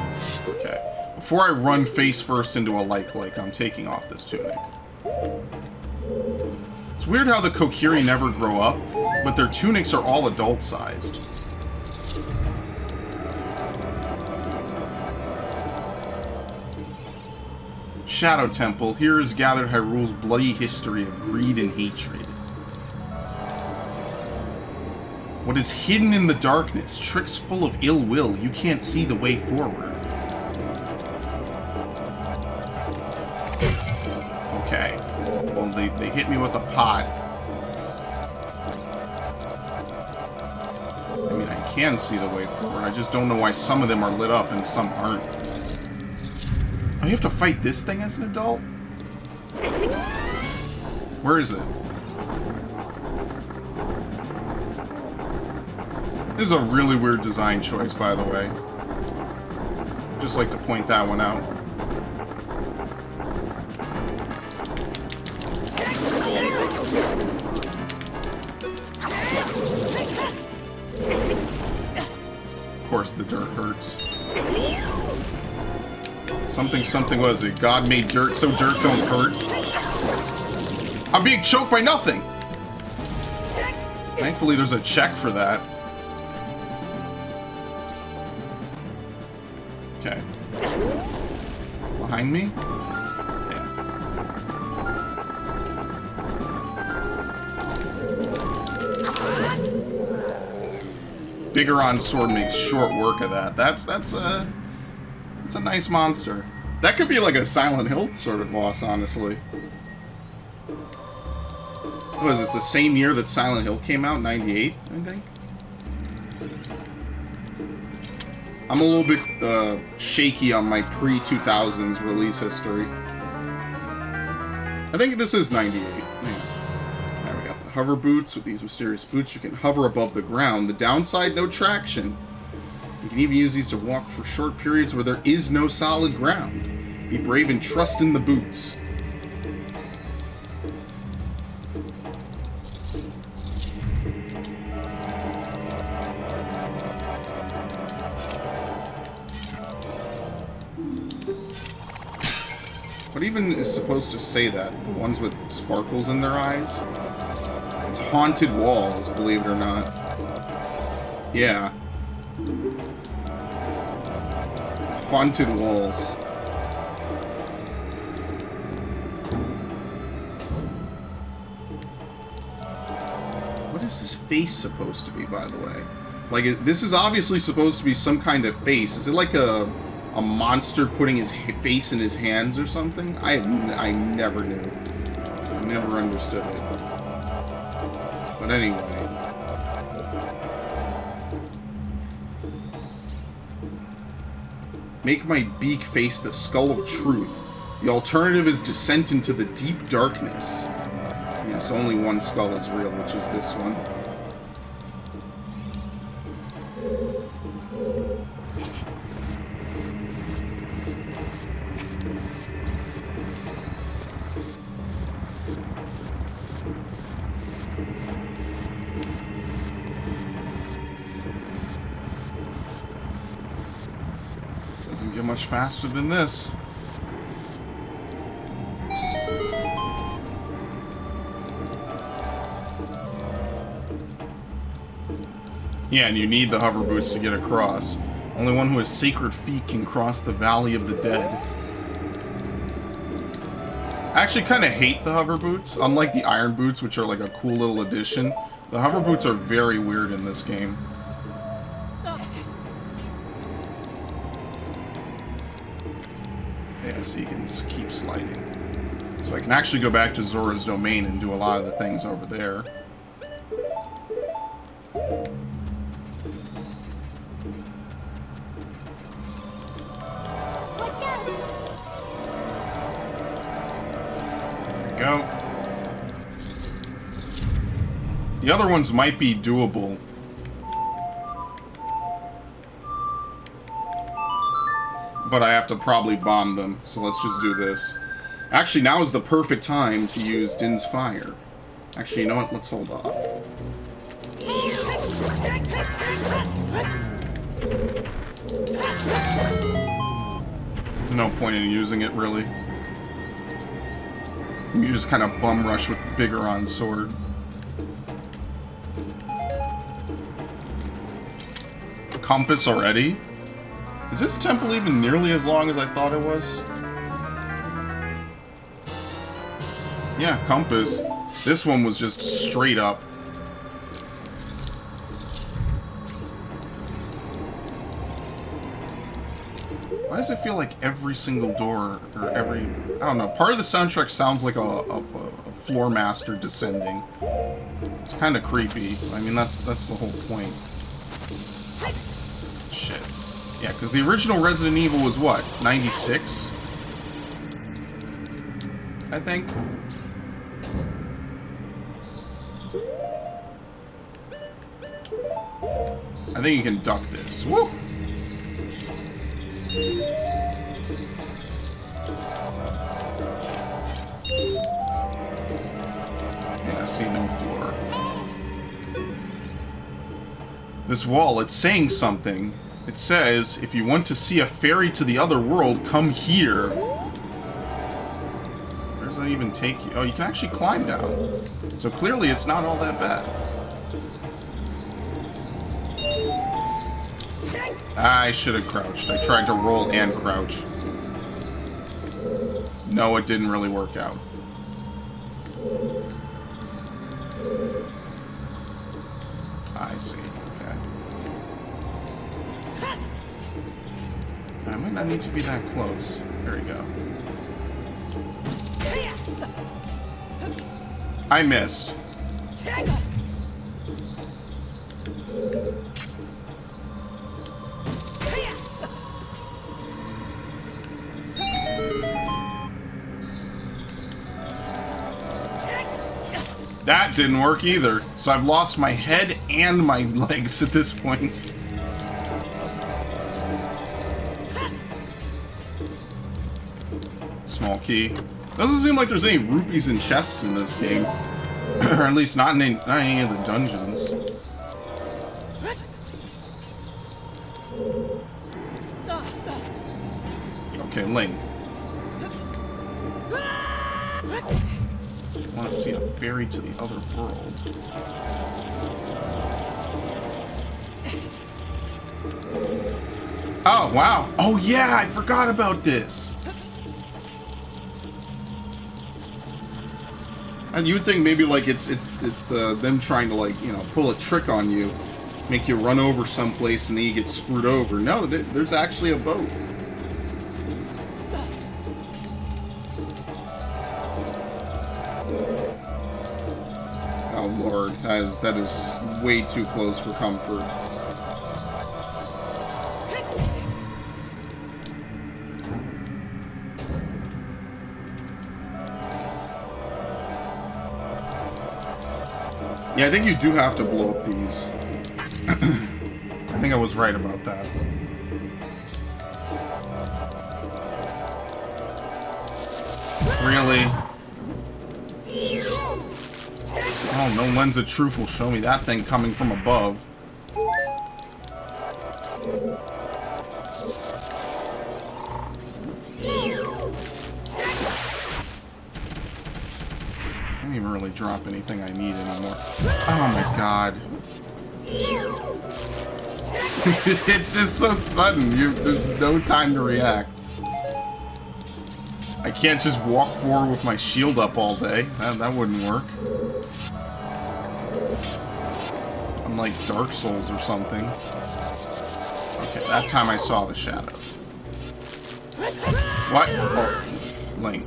Okay. Before I run face first into a light lake, I'm taking off this tunic. It's weird how the Kokiri never grow up, but their tunics are all adult-sized. Shadow Temple. Here is gathered Hyrule's bloody history of greed and hatred. What is hidden in the darkness, tricks full of ill will, you can't see the way forward. Okay. Well, they hit me with a pot. I mean, I can see the way forward. I just don't know why some of them are lit up and some aren't. Oh, you have to fight this thing as an adult? Where is it? This is a really weird design choice, by the way. Just like to point that one out. Of course, the dirt hurts. Something was it? God made dirt so dirt don't hurt. I'm being choked by nothing! Thankfully, there's a check for that. Okay. Behind me? Yeah. Bigoron sword makes short work of that. That's a nice monster. That could be like a Silent Hill sort of boss, honestly. What is this, the same year that Silent Hill came out? 98, I think? I'm a little bit shaky on my pre-2000s release history. I think this is 98. Yeah. Now we got the hover boots. With these mysterious boots, you can hover above the ground. The downside, no traction. You can even use these to walk for short periods where there is no solid ground. Be brave and trust in the boots. What even is supposed to say that? The ones with sparkles in their eyes? It's haunted walls, believe it or not. Yeah. Haunted walls. What is this face supposed to be, by the way? Like, this is obviously supposed to be some kind of face. Is it like a monster putting his face in his hands or something? I never knew. I never understood it. But anyway. Make my beak face the skull of truth. The alternative is descent into the deep darkness. Yes, only one skull is real, which is this one. Much faster than this. Yeah, and you need the hover boots to get across. Only one who has sacred feet can cross the Valley of the Dead. I actually kind of hate the hover boots. Unlike the iron boots, which are like a cool little addition, the hover boots are very weird in this game. So you can just keep sliding. So I can actually go back to Zora's Domain and do a lot of the things over there. There we go. The other ones might be doable. But I have to probably bomb them, so let's just do this. Actually, now is the perfect time to use Din's Fire. Actually, you know what? Let's hold off. No point in using it, really. You just kind of bum rush with the Bigoron sword. Compass already? Is this temple even nearly as long as I thought it was? Yeah, compass. This one was just straight up. Why does it feel like every single door, or every... I don't know, part of the soundtrack sounds like a floor master descending. It's kind of creepy. I mean, that's the whole point. Shit. Yeah, because the original Resident Evil was what? 96? I think. I think you can duck this. Woo! Yeah, I see no floor. This wall, it's saying something. It says, if you want to see a ferry to the other world, come here. Where does that even take you? Oh, you can actually climb down. So clearly it's not all that bad. I should have crouched. I tried to roll and crouch. No, it didn't really work out. I see. Okay. I might not need to be that close. There we go. I missed. That didn't work either. So I've lost my head and my legs at this point. Small key. Doesn't seem like there's any rupees and chests in this game. Or at least not in any of the dungeons. Okay, Link. I want to see a ferry to the other world. Oh, wow. Oh, yeah, I forgot about this. And you would think maybe like it's them trying to, like, you know, pull a trick on you, make you run over someplace and then you get screwed over. No, there's actually a boat. Oh Lord, that is way too close for comfort. Yeah, I think you do have to blow up these. I think I was right about that. Really? Oh, no lens of truth will show me that thing coming from above. I don't even really drop anything I need anymore. Oh my god. It's just so sudden. There's no time to react. I can't just walk forward with my shield up all day. That wouldn't work. Unlike Dark Souls or something. Okay, that time I saw the shadow. What? Oh, Link.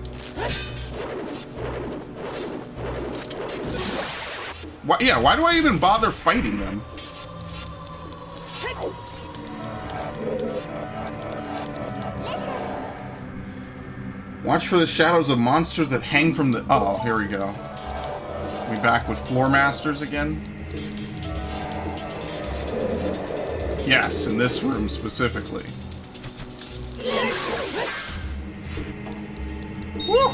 What? Yeah, why do I even bother fighting them? Watch for the shadows of monsters that hang from the... Oh, here we go. We back with Floor Masters again? Yes, in this room specifically. Woo!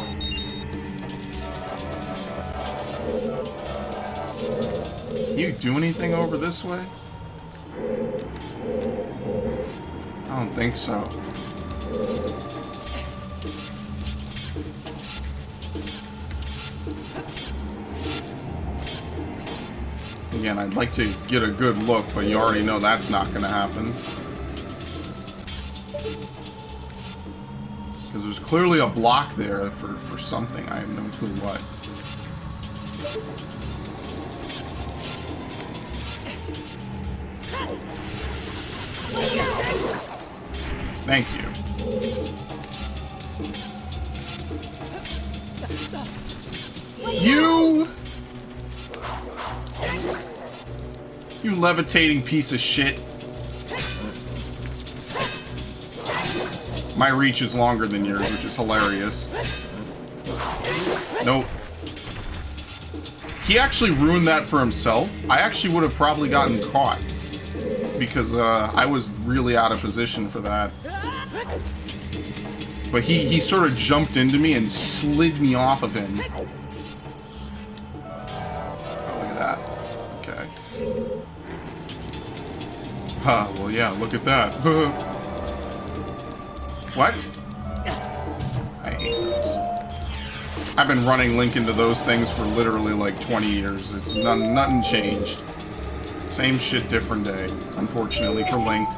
Can you do anything over this way? I don't think so. Again, I'd like to get a good look, but you already know that's not going to happen. Because there's clearly a block there for something. I have no clue what. Thank you. You levitating piece of shit. My reach is longer than yours, which is hilarious. Nope. He actually ruined that for himself. I actually would have probably gotten caught. Because I was really out of position for that. But he sort of jumped into me and slid me off of him. Oh, look at that. Okay. Huh, well yeah, look at that. What? I hate those. I've been running Link into those things for literally like 20 years. It's nothing changed. Same shit, different day. Unfortunately for Link.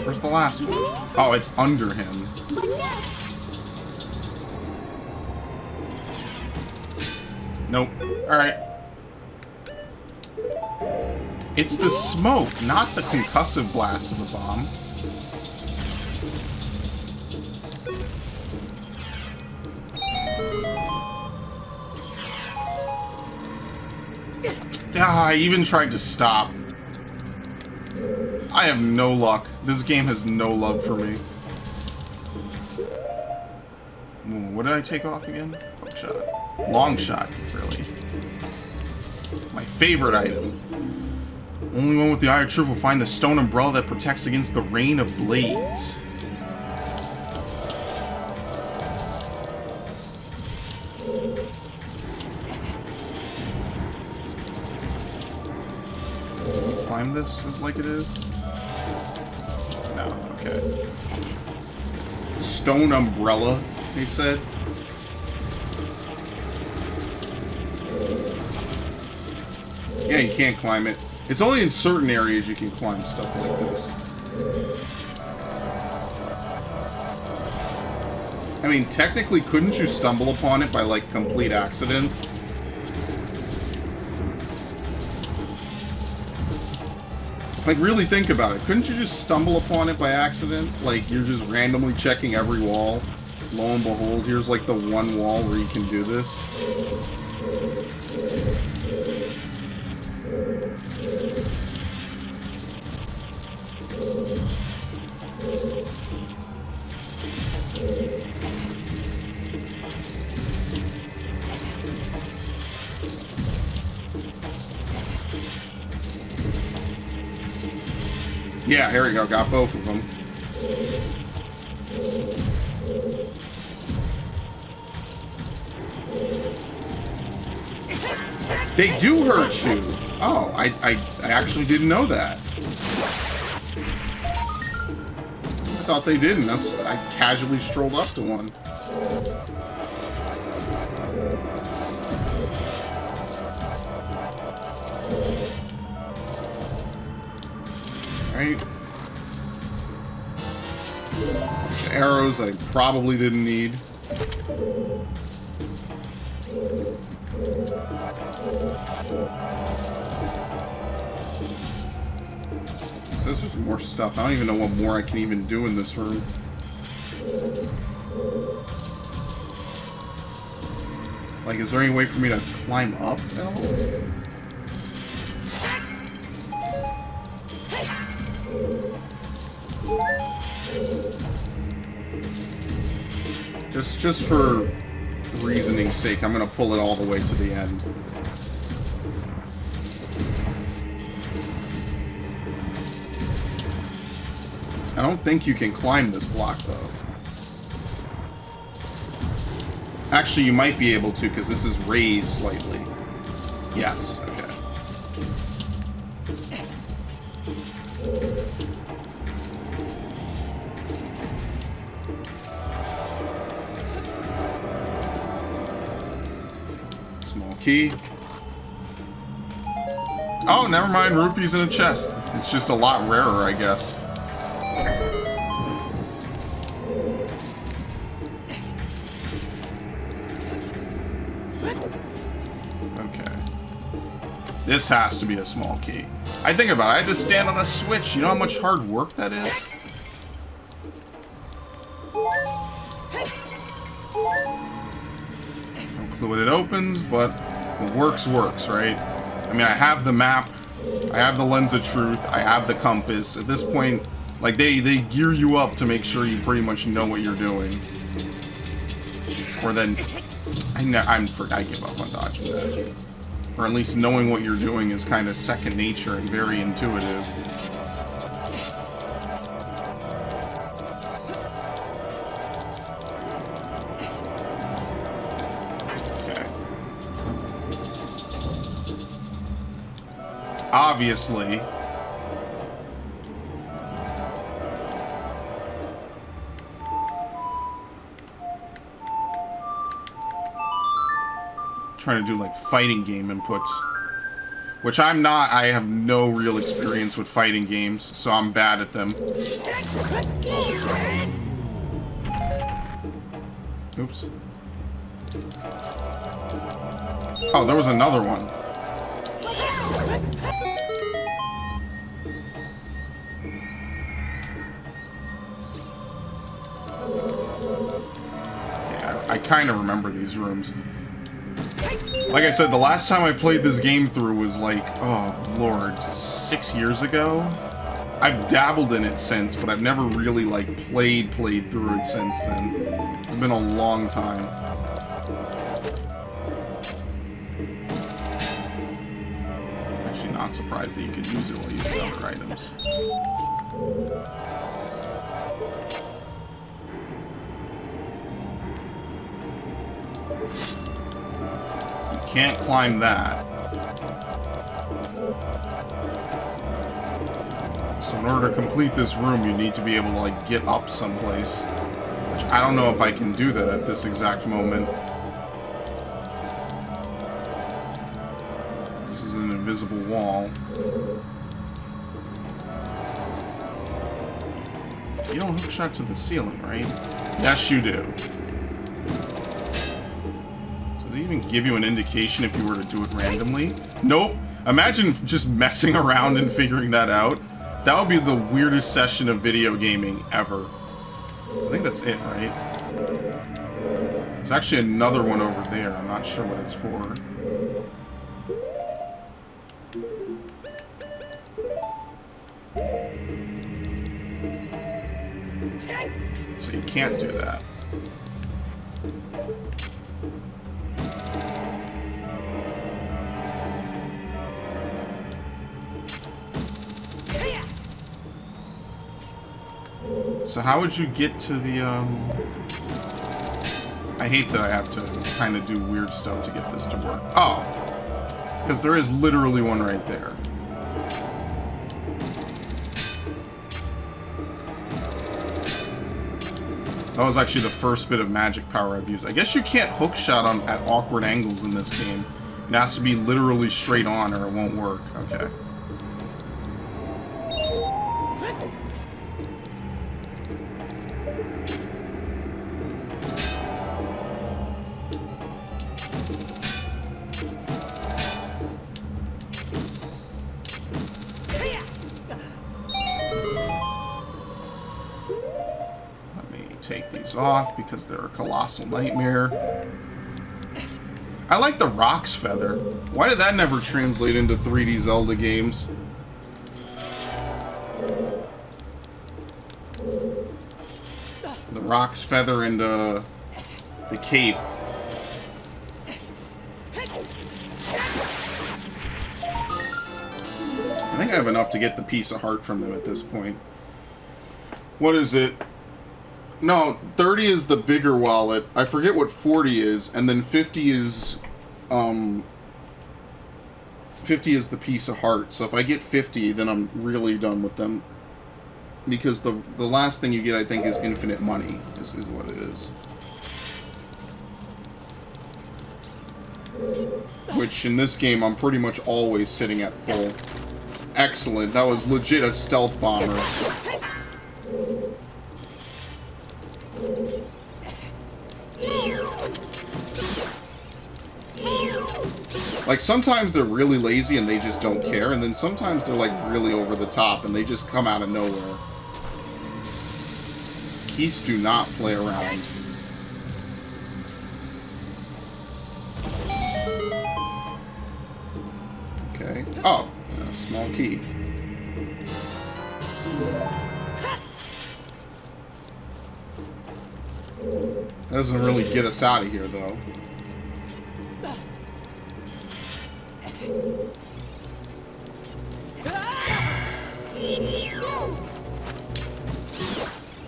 Where's the last one? Oh, it's under him. Nope. Alright. It's the smoke, not the concussive blast of the bomb. Ah, I even tried to stop. I have no luck. This game has no love for me. Ooh, what did I take off again? Hook shot. Long shot, really. My favorite item. Only one with the Eye of Truth will find the stone umbrella that protects against the rain of blades. Climb this as like it is? No, okay. Stone umbrella, they said. Yeah, you can't climb it. It's only in certain areas you can climb stuff like this. I mean, technically, couldn't you stumble upon it by, like, complete accident? Like, really think about it. Couldn't you just stumble upon it by accident? Like, you're just randomly checking every wall. Lo and behold, here's, like, the one wall where you can do this. Yeah, here we go. Got both of them. They do hurt you. Oh, I actually didn't know that. I thought they didn't. I casually strolled up to one. Right. The arrows I probably didn't need. So this is more stuff. I don't even know what more I can even do in this room. Like, is there any way for me to climb up at all? Just for reasoning's sake, I'm gonna pull it all the way to the end. I don't think you can climb this block, though. Actually, you might be able to, because this is raised slightly. Yes, okay. Key. Oh, never mind. Rupees in a chest. It's just a lot rarer, I guess. Okay. This has to be a small key. I think about it. I had to stand on a switch. You know how much hard work that is? No clue what it opens, but what works, right? I mean, I have the map. I have the lens of truth. I have the compass. At this point, like, they gear you up to make sure you pretty much know what you're doing. Or then... I give up on dodging that. Or at least knowing what you're doing is kind of second nature and very intuitive. Okay. Obviously... trying to do like fighting game inputs, which I'm not. I have no real experience with fighting games, so I'm bad at them. Oops. Oh, there was another one. Yeah, I kind of remember these rooms. Like I said, the last time I played this game through was like, oh lord, 6 years ago? I've dabbled in it since, but I've never really like played through it since then. It's been a long time. Actually not surprised that you could use it while using other items. Can't climb that. So in order to complete this room, you need to be able to like get up someplace. Which I don't know if I can do that at this exact moment. This is an invisible wall. You don't hook shot to the ceiling, right? Yes, you do. Does it even give you an indication if you were to do it randomly? Nope. Imagine just messing around and figuring that out. That would be the weirdest session of video gaming ever. I think that's it, right? There's actually another one over there. I'm not sure what it's for. So you can't do that. So how would you get to the, I hate that I have to kind of do weird stuff to get this to work. Oh! Because there is literally one right there. That was actually the first bit of magic power I've used. I guess you can't hookshot on at awkward angles in this game. It has to be literally straight on or it won't work. Okay. Off because they're a colossal nightmare. I like the Rock's Feather. Why did that never translate into 3D Zelda games? The Rock's Feather and the cape. I think I have enough to get the piece of heart from them at this point. What is it? No, 30 is the bigger wallet. I forget what 40 is, and then 50 is 50 is the piece of heart. So if I get 50, then I'm really done with them. Because the last thing you get, I think, is infinite money, is what it is. Which, in this game, I'm pretty much always sitting at full. Excellent. That was legit a stealth bomber. Like, sometimes they're really lazy and they just don't care, and then sometimes they're, like, really over the top and they just come out of nowhere. Keys do not play around. Okay. Oh, a small key. That doesn't really get us out of here, though.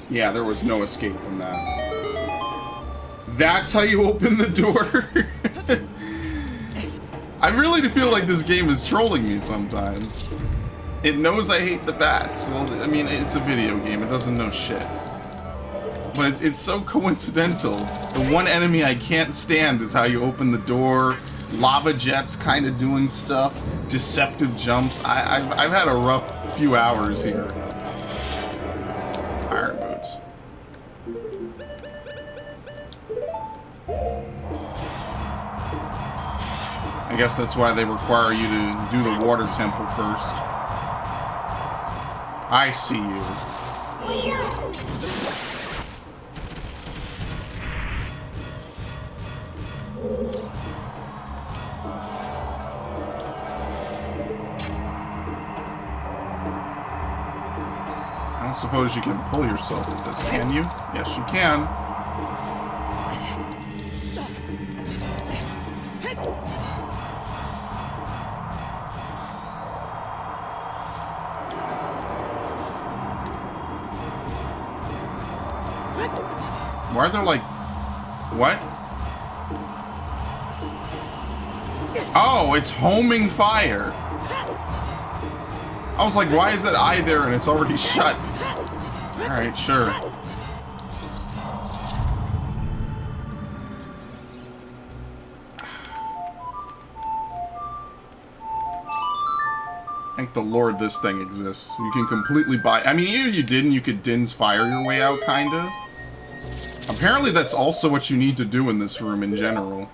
Yeah, there was no escape from that. That's how you open the door? I really feel like this game is trolling me sometimes. It knows I hate the bats. Well, I mean, it's a video game. It doesn't know shit. But it's so coincidental. The one enemy I can't stand is how you open the door. Lava jets kind of doing stuff. Deceptive jumps. I've had a rough few hours here. Iron boots. I guess that's why they require you to do the water temple first. I see you. I don't suppose you can pull yourself with this, can you? Yes, you can. Why are there like... What? Oh, it's homing fire. I was like, why is that eye there and it's already shut? Alright, sure. Thank the Lord this thing exists. You can completely buy... I mean, even if you didn't, you could Din's fire your way out, kinda. Apparently that's also what you need to do in this room in general.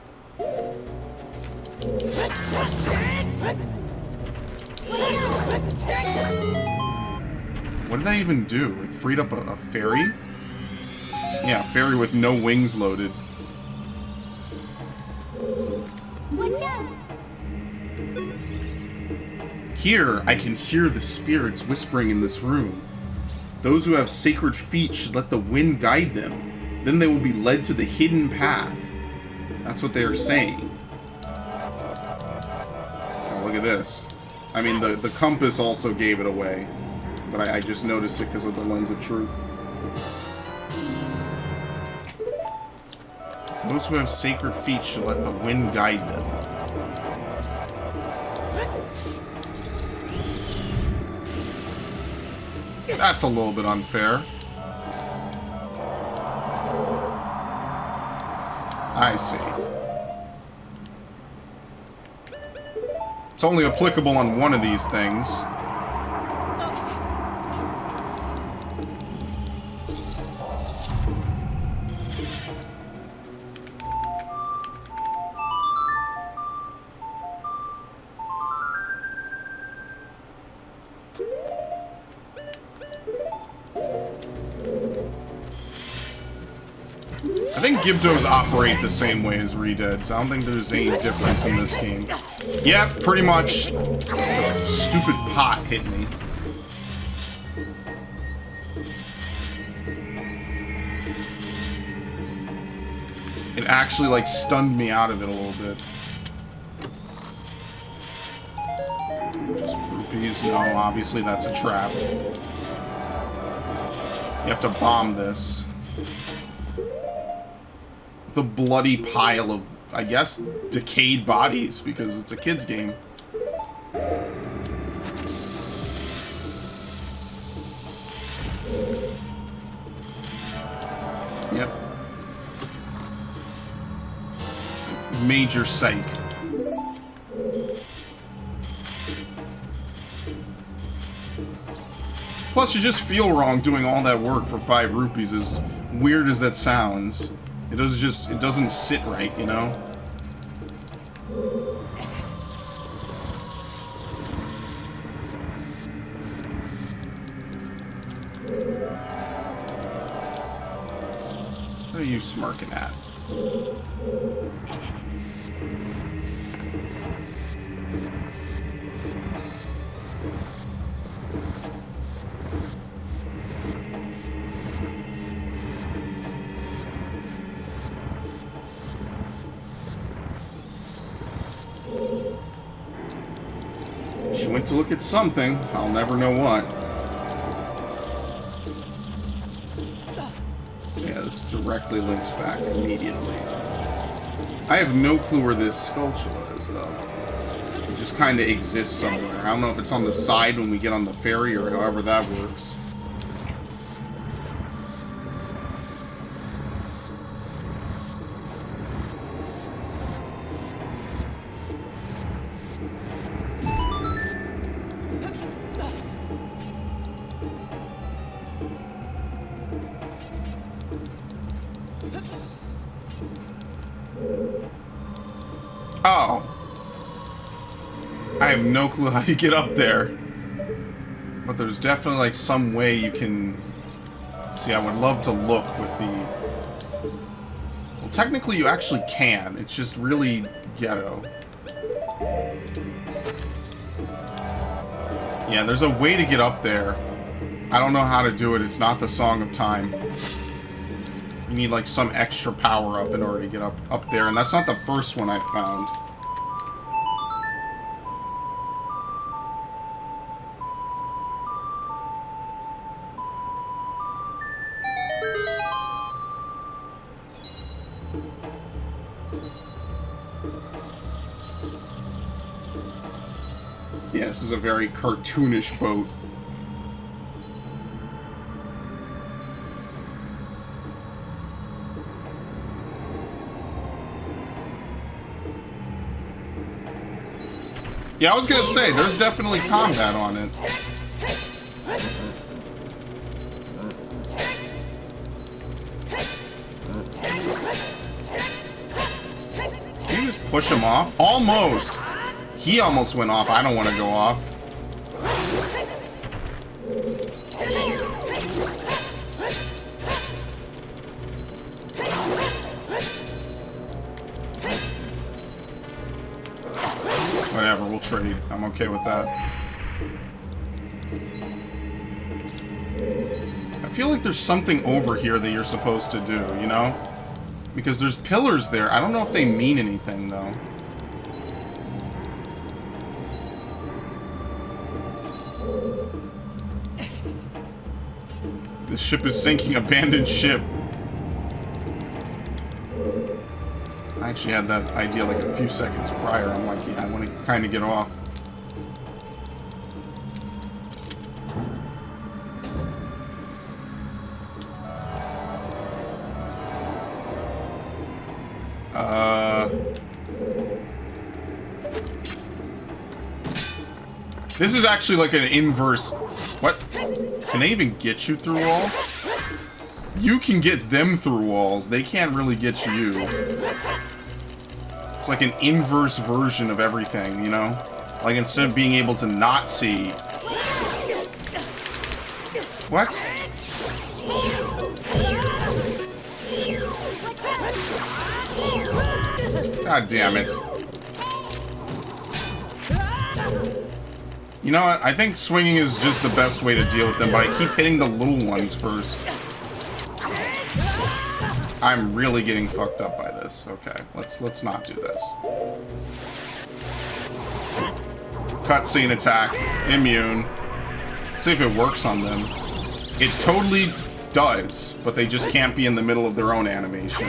What did that even do? It freed up a fairy? Yeah, a fairy with no wings loaded. Here, I can hear the spirits whispering in this room. Those who have sacred feet should let the wind guide them. Then they will be led to the hidden path. That's what they are saying. Oh, look at this. I mean, the compass also gave it away. But I just noticed it because of the lens of truth. Those who have sacred feet should let the wind guide them. That's a little bit unfair. I see. It's only applicable on one of these things. I think Gibdos operate the same way as Redeads. I don't think there's any difference in this game. Yeah, pretty much. The stupid pot hit me. It actually, like, stunned me out of it a little bit. Just rupees? No, obviously that's a trap. You have to bomb this. The bloody pile of, I guess, decayed bodies, because it's a kid's game. Yep. It's a major psych. Plus, you just feel wrong doing all that work for 5 rupees, as weird as that sounds. It doesn't sit right, you know? What are you smirking at? went to look at something. I'll never know what. Yeah, this directly links back immediately. I have no clue where this Skulltula is, though. It just kind of exists somewhere. I don't know if it's on the side when we get on the ferry or however that works. Oh. I have no clue how you get up there. But there's definitely, like, some way you can... See, I would love to look with the... Well, technically you actually can. It's just really ghetto. Yeah, there's a way to get up there. I don't know how to do it. It's not the Song of Time. You need, like, some extra power-up in order to get up there. And that's not the first one I found. Yeah, this is a very cartoonish boat. Yeah, I was gonna say, there's definitely combat on it. Can you just push him off? Almost! He almost went off. I don't want to go off. Whatever, we'll trade. I'm okay with that. I feel like there's something over here that you're supposed to do, you know? Because there's pillars there. I don't know if they mean anything, though. This ship is sinking. Abandoned ship. I actually had that idea like a few seconds prior. I'm like, yeah, I want to kind of get off. This is actually like an inverse... What? Can they even get you through walls? You can get them through walls. They can't really get you. It's like an inverse version of everything, you know? Like, instead of being able to not see... What? God damn it. You know what? I think swinging is just the best way to deal with them, but I keep hitting the little ones first. I'm really getting fucked up by this. Okay, let's not do this. Cutscene attack. Immune. See if it works on them. It totally does, but they just can't be in the middle of their own animation.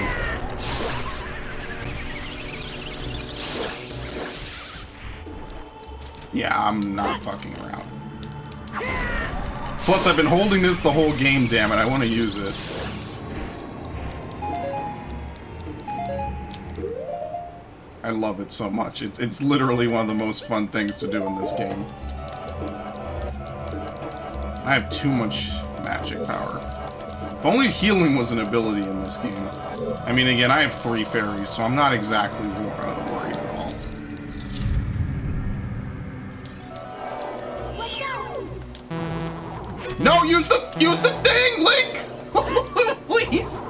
Yeah, I'm not fucking around. Plus, I've been holding this the whole game, damn it. I want to use it. I love it so much. It's literally one of the most fun things to do in this game. I have too much magic power. If only healing was an ability in this game. I mean, again, I have 3 fairies, so I'm not exactly worried at all. No, use the thing, Link! Please!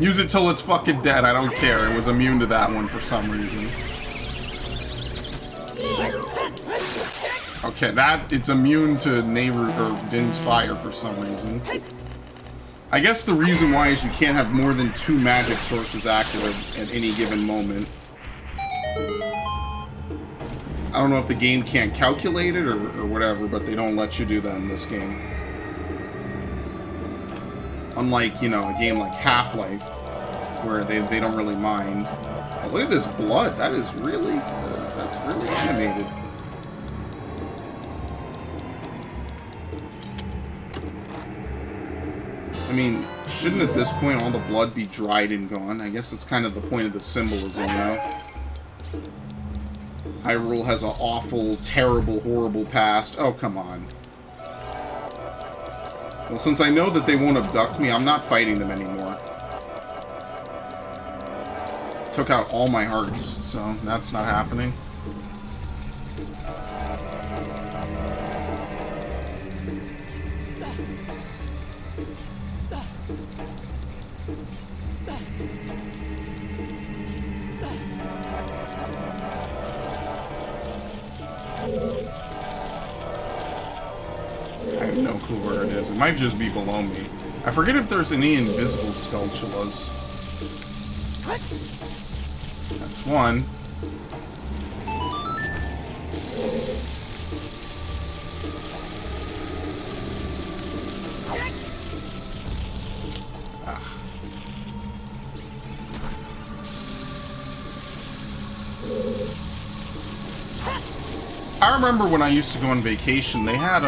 Use it till it's fucking dead, I don't care. It was immune to that one for some reason. Okay, it's immune to Neighbor or Din's fire for some reason. I guess the reason why is you can't have more than 2 magic sources active at any given moment. I don't know if the game can't calculate it or whatever, but they don't let you do that in this game. Unlike, you know, a game like Half-Life, where they don't really mind. But look at this blood. That is really, that's really animated. I mean, shouldn't at this point all the blood be dried and gone? I guess that's kind of the point of the symbolism, you know? Hyrule has an awful, terrible, horrible past. Oh, come on. Well, since I know that they won't abduct me, I'm not fighting them anymore. Took out all my hearts, so that's not happening. I have no clue where it is. It might just be below me. I forget if there's any invisible sculptulas. That's one. I remember when I used to go on vacation, they had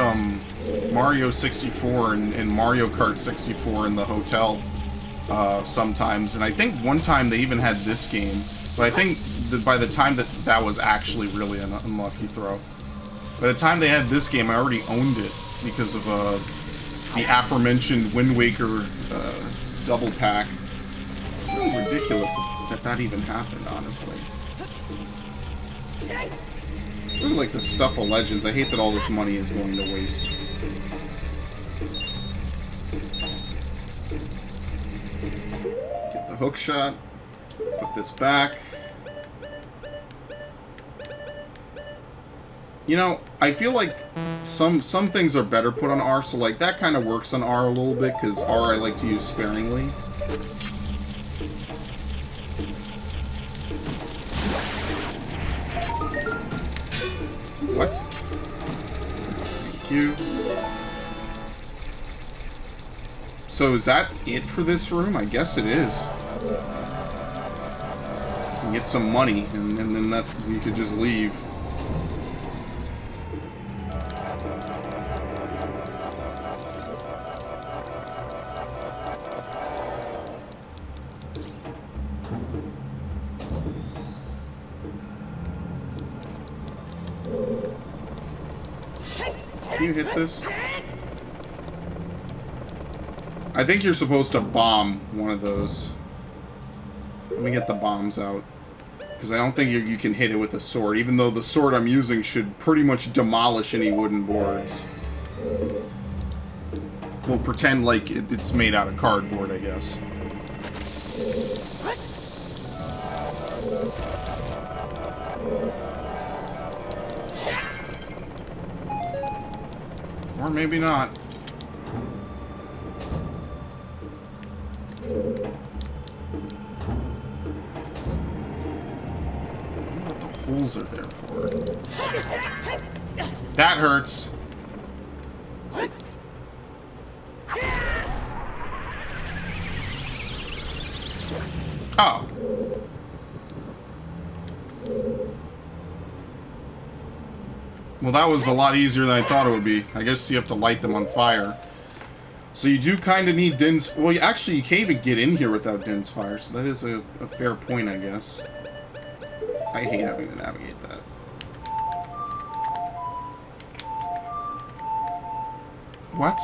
Mario 64 and Mario Kart 64 in the hotel sometimes, and I think one time they even had this game, but I think that by the time that was actually really an unlucky throw. By the time they had this game, I already owned it because of the aforementioned Wind Waker double pack. It's really ridiculous that even happened, honestly. Sort of like the stuff of Legends. I hate that all this money is going to waste. Get the hook shot. Put this back. You know, I feel like some things are better put on R, so like that kind of works on R a little bit, because R I like to use sparingly. What? Thank you. So is that it for this room? I guess it is. You can get some money, and then that's, you could just leave. Can you hit this? I think you're supposed to bomb one of those. Let me get the bombs out. Because I don't think you can hit it with a sword, even though the sword I'm using should pretty much demolish any wooden boards. We'll pretend like it's made out of cardboard, I guess. Or maybe not. What the holes are there for? That hurts. Oh. Well, that was a lot easier than I thought it would be. I guess you have to light them on fire. So you do kind of need Din's... Well, actually, you can't even get in here without Din's fire, so that is a fair point, I guess. I hate having to navigate that. What?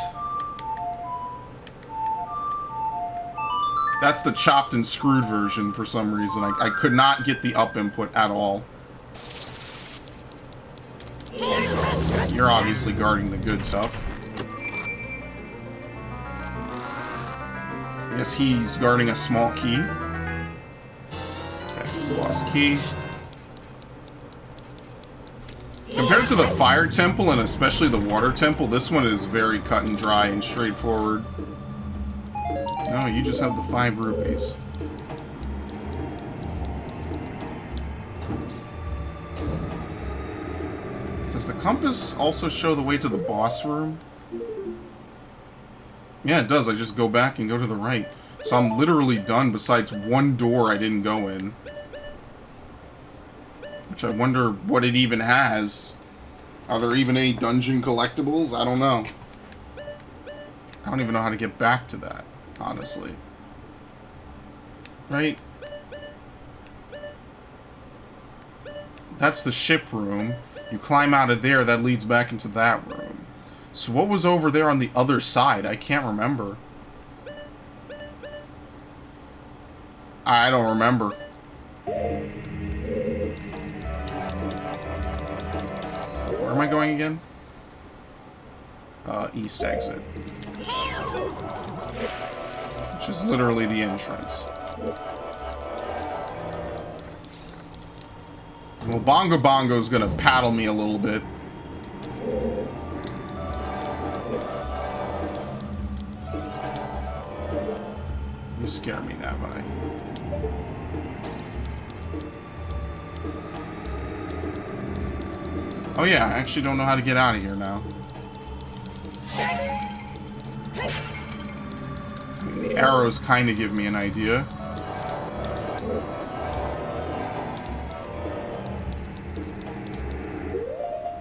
That's the chopped and screwed version for some reason. I could not get the up input at all. You're obviously guarding the good stuff. I guess he's guarding a small key. Okay, lost key. Compared to the fire temple, and especially the water temple, this one is very cut and dry and straightforward. No, you just have the 5 rupees. Does the compass also show the way to the boss room? Yeah, it does. I just go back and go to the right. So I'm literally done besides one door I didn't go in. Which I wonder what it even has. Are there even any dungeon collectibles? I don't know. I don't even know how to get back to that, honestly. Right? That's the ship room. You climb out of there, that leads back into that room. So what was over there on the other side? I can't remember. I don't remember. Where am I going again? East exit. Which is literally the entrance. Well, Bongo Bongo's gonna paddle me a little bit. You scare me, Navi. Oh yeah, I actually don't know how to get out of here now. I mean, the arrows kind of give me an idea.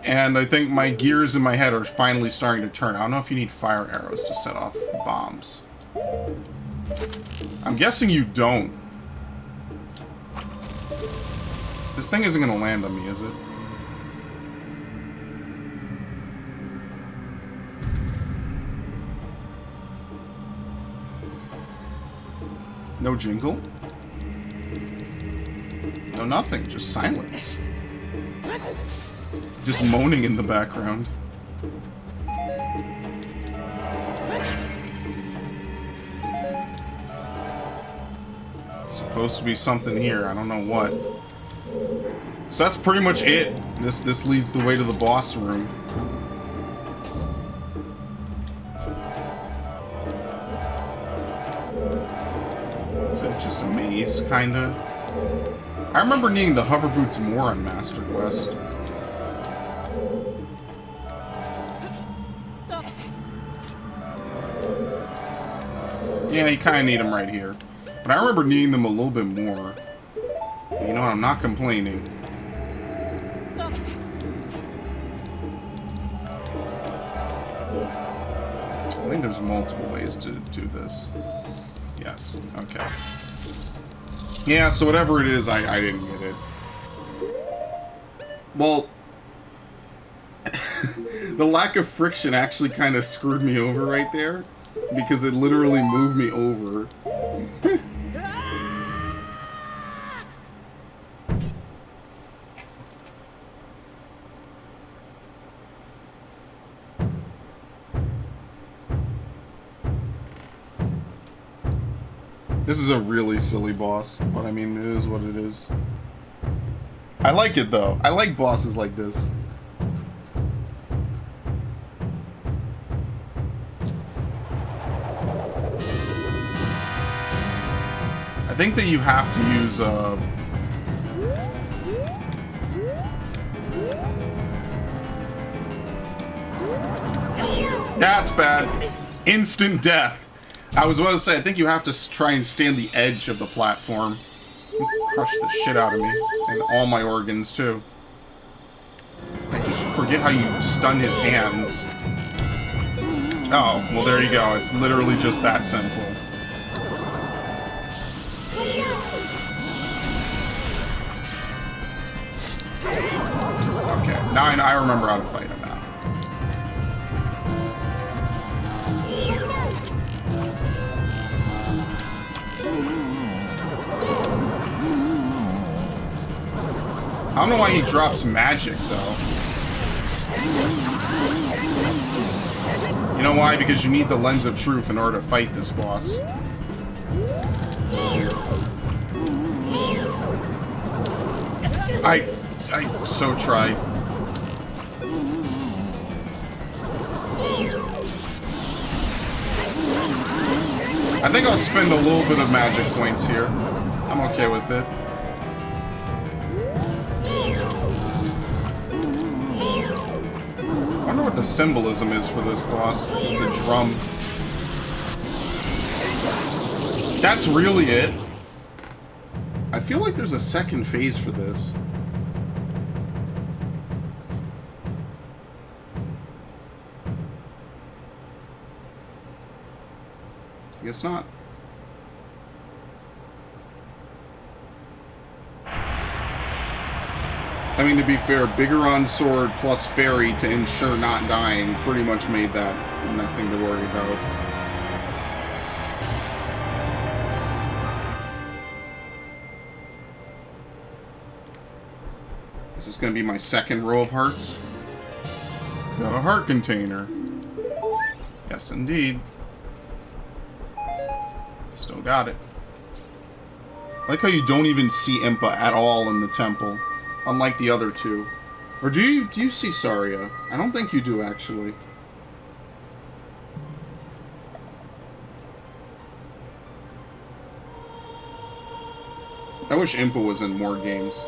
And I think my gears in my head are finally starting to turn. I don't know if you need fire arrows to set off bombs. I'm guessing you don't. This thing isn't going to land on me, is it? No jingle? No nothing, just silence. Just moaning in the background. Supposed to be something here, I don't know what. So that's pretty much it. This leads the way to the boss room. Is it just a maze, kinda? I remember needing the hover boots more on Master Quest. Yeah, you kind of need them right here. But I remember needing them a little bit more. But you know what? I'm not complaining. I think there's multiple ways to do this. Yes. Okay. Yeah, so whatever it is, I didn't get it. Well, the lack of friction actually kind of screwed me over right there. Because it literally moved me over. This is a really silly boss, but I mean, it is what it is. I like it though. I like bosses like this. I think that you have to use, That's bad. Instant death. I was about to say, I think you have to try and stand the edge of the platform. Crush the shit out of me. And all my organs, too. I just forget how you stun his hands. Oh, well there you go. It's literally just that simple. Okay, now I remember how to fight him now. I don't know why he drops magic, though. You know why? Because you need the Lens of Truth in order to fight this boss. I so tried. I think I'll spend a little bit of magic points here. I'm okay with it. I wonder what the symbolism is for this boss. The drum. That's really it. I feel like there's a second phase for this. I guess not. I mean, to be fair, Bigoron Sword plus Fairy to ensure not dying pretty much made that nothing to worry about. This is going to be my second row of hearts. Got a heart container. Yes, indeed. Still got it. I like how you don't even see Impa at all in the temple, unlike the other two. Or do you see Saria? I don't think you do, actually. I wish Impa was in more games.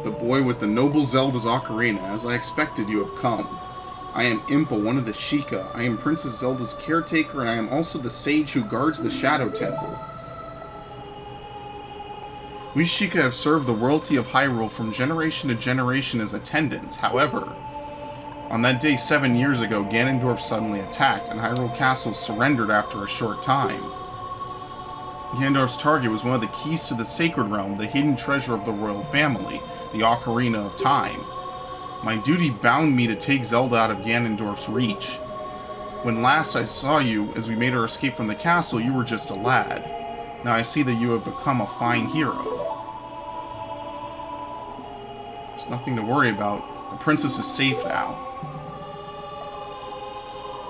The boy with the noble Zelda's Ocarina, as I expected you have come. I am Impa, one of the Sheikah. I am Princess Zelda's caretaker, and I am also the sage who guards the Shadow Temple. We Sheikah have served the royalty of Hyrule from generation to generation as attendants. However, on that day 7 years ago, Ganondorf suddenly attacked, and Hyrule Castle surrendered after a short time. Ganondorf's target was one of the keys to the Sacred Realm, the hidden treasure of the royal family, the Ocarina of Time. My duty bound me to take Zelda out of Ganondorf's reach. When last I saw you, as we made our escape from the castle, you were just a lad. Now I see that you have become a fine hero. There's nothing to worry about. The princess is safe now.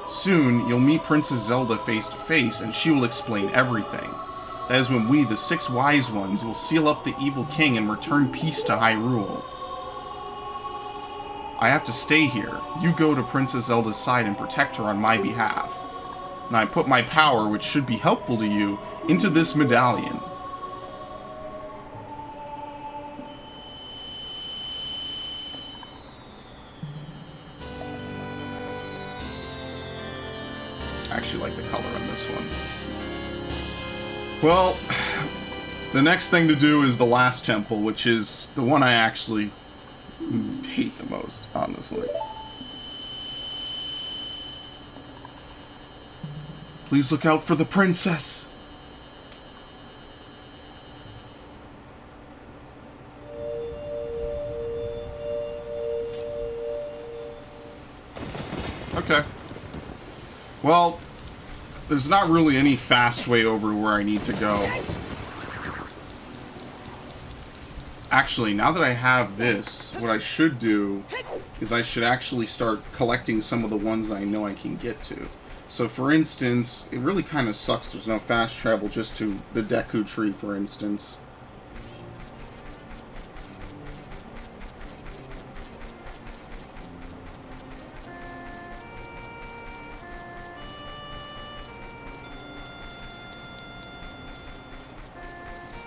Soon, you'll meet Princess Zelda face to face, and she will explain everything. That is when we, the 6 wise ones, will seal up the evil king and return peace to Hyrule. I have to stay here. You go to Princess Zelda's side and protect her on my behalf. Now I put my power, which should be helpful to you, into this medallion. I actually like the color on this one. Well, the next thing to do is the last temple, which is the one I actually hate the most, honestly. Please look out for the princess! Okay. Well, there's not really any fast way over where I need to go. Actually, now that I have this, what I should do is I should actually start collecting some of the ones I know I can get to. So, for instance, it really kind of sucks there's no fast travel just to the Deku Tree, for instance.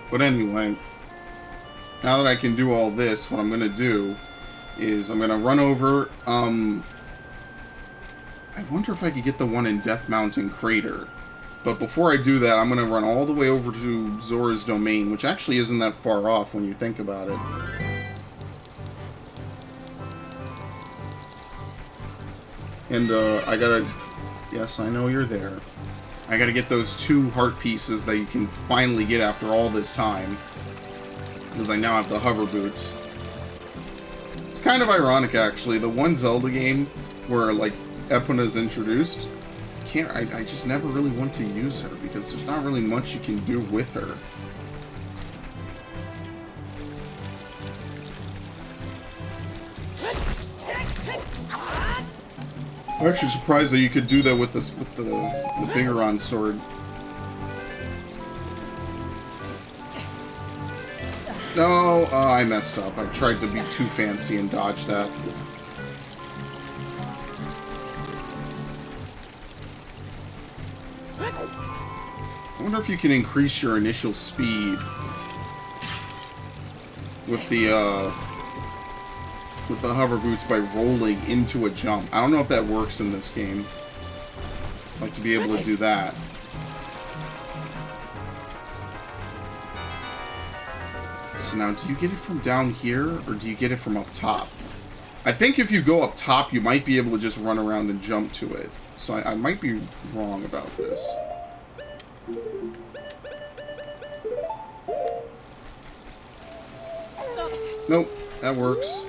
But anyway, now that I can do all this, what I'm going to do is I'm going to run over, I wonder if I could get the one in Death Mountain Crater. But before I do that, I'm going to run all the way over to Zora's Domain, which actually isn't that far off when you think about it. And, I gotta... Yes, I know you're there. I gotta get those 2 heart pieces that you can finally get after all this time. Because I now have the hover boots. It's kind of ironic, actually. The one Zelda game where, like, Epona's introduced, I just never really want to use her because there's not really much you can do with her. I'm actually surprised that you could do that with this, with the Bigoron sword. No, I messed up. I tried to be too fancy and dodged that. I wonder if you can increase your initial speed with the hover boots by rolling into a jump. I don't know if that works in this game. I'd like to be able to do that. So now, do you get it from down here, or do you get it from up top? I think if you go up top, you might be able to just run around and jump to it. So I might be wrong about this. Nope, that works.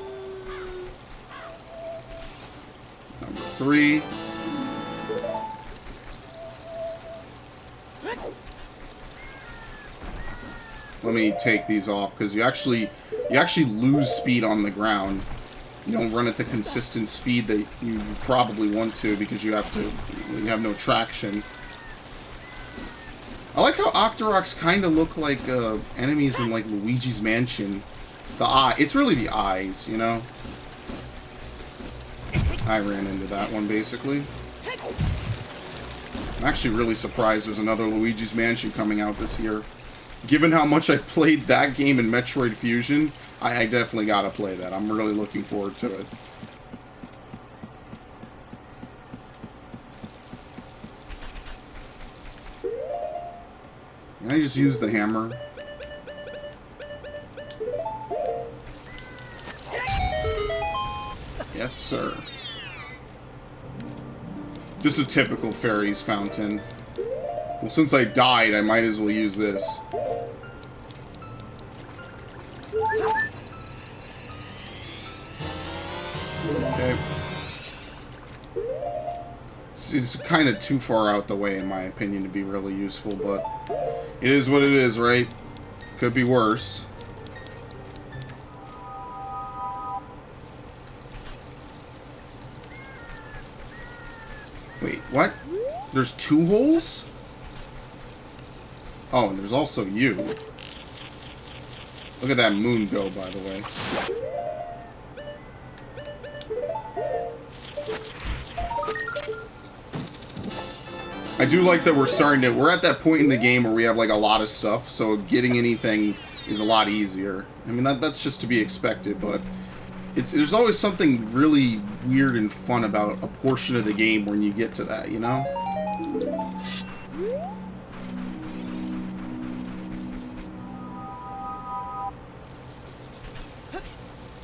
Number 3. Let me take these off, because you actually lose speed on the ground. You don't run at the consistent speed that you probably want to, because you have no traction. I like how Octoroks kind of look like enemies in like Luigi's Mansion. The eye, it's really the eyes, you know? I ran into that one, basically. I'm actually really surprised there's another Luigi's Mansion coming out this year. Given how much I've played that game in Metroid Fusion, I definitely gotta play that. I'm really looking forward to it. Can I just use the hammer? Yes, sir. Just a typical fairies fountain. Well, since I died, I might as well use this. Okay. It's kind of too far out the way, in my opinion, to be really useful, but it is what it is, right? Could be worse. Wait, what? There's 2 holes? Oh, and there's also you. Look at that moon go, by the way. I do like that we're at that point in the game where we have like a lot of stuff, so getting anything is a lot easier. I mean, that's just to be expected, but there's always something really weird and fun about a portion of the game when you get to that, you know?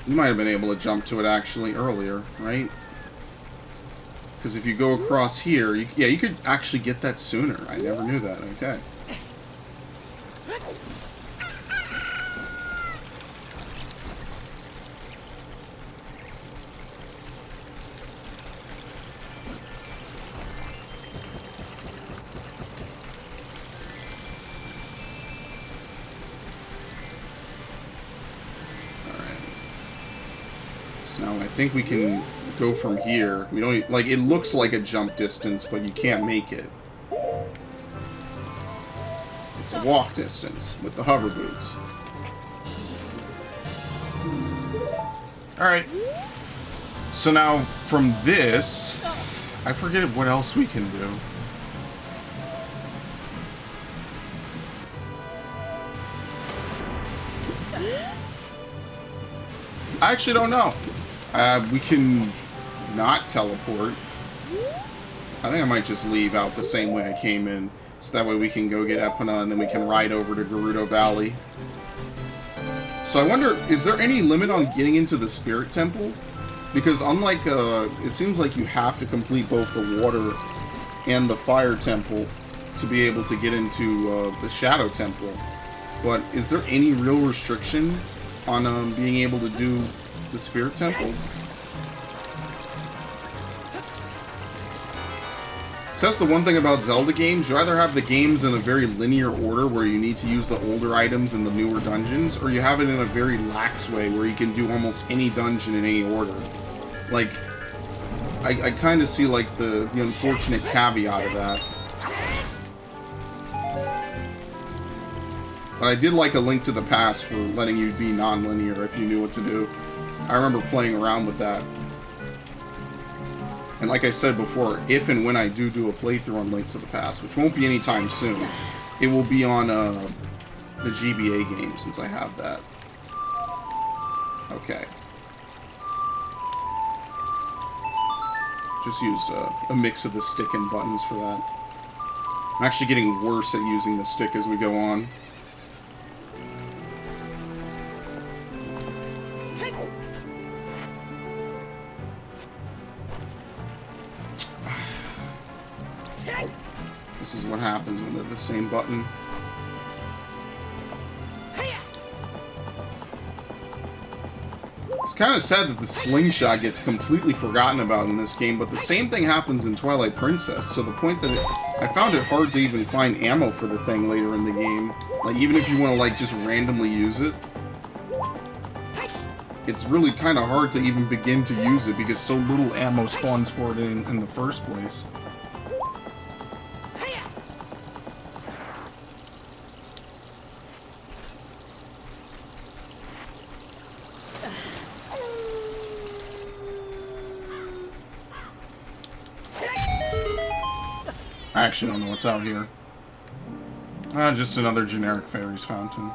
You might have been able to jump to it actually earlier, right? Because if you go across here, yeah, you could actually get that sooner. I never knew that. Okay. Now I think we can go from here. We don't like it looks like a jump distance, but you can't make it. It's a walk distance with the hover boots. All right. So now from this, I forget what else we can do. I actually don't know. We can not teleport. I think I might just leave out the same way I came in. So that way we can go get Epona and then we can ride over to Gerudo Valley. So I wonder, is there any limit on getting into the Spirit Temple? Because unlike, it seems like you have to complete both the Water and the Fire Temple to be able to get into the Shadow Temple. But is there any real restriction on being able to do the Spirit Temple? So that's the one thing about Zelda games. You either have the games in a very linear order where you need to use the older items in the newer dungeons, or you have it in a very lax way where you can do almost any dungeon in any order. Like, I kind of see like the unfortunate caveat of that. But I did like A Link to the Past for letting you be non-linear if you knew what to do. I remember playing around with that. And like I said before, if and when I do a playthrough on Link to the Past, which won't be anytime soon, it will be on the GBA game, since I have that. Okay. Just use a mix of the stick and buttons for that. I'm actually getting worse at using the stick as we go on. This is what happens when they're the same button. It's kind of sad that the slingshot gets completely forgotten about in this game, but the same thing happens in Twilight Princess, to the point that I found it hard to even find ammo for the thing later in the game. Like, even if you want to, like, just randomly use it, it's really kind of hard to even begin to use it because so little ammo spawns for it in the first place. I actually don't know what's out here. Just another generic fairies fountain.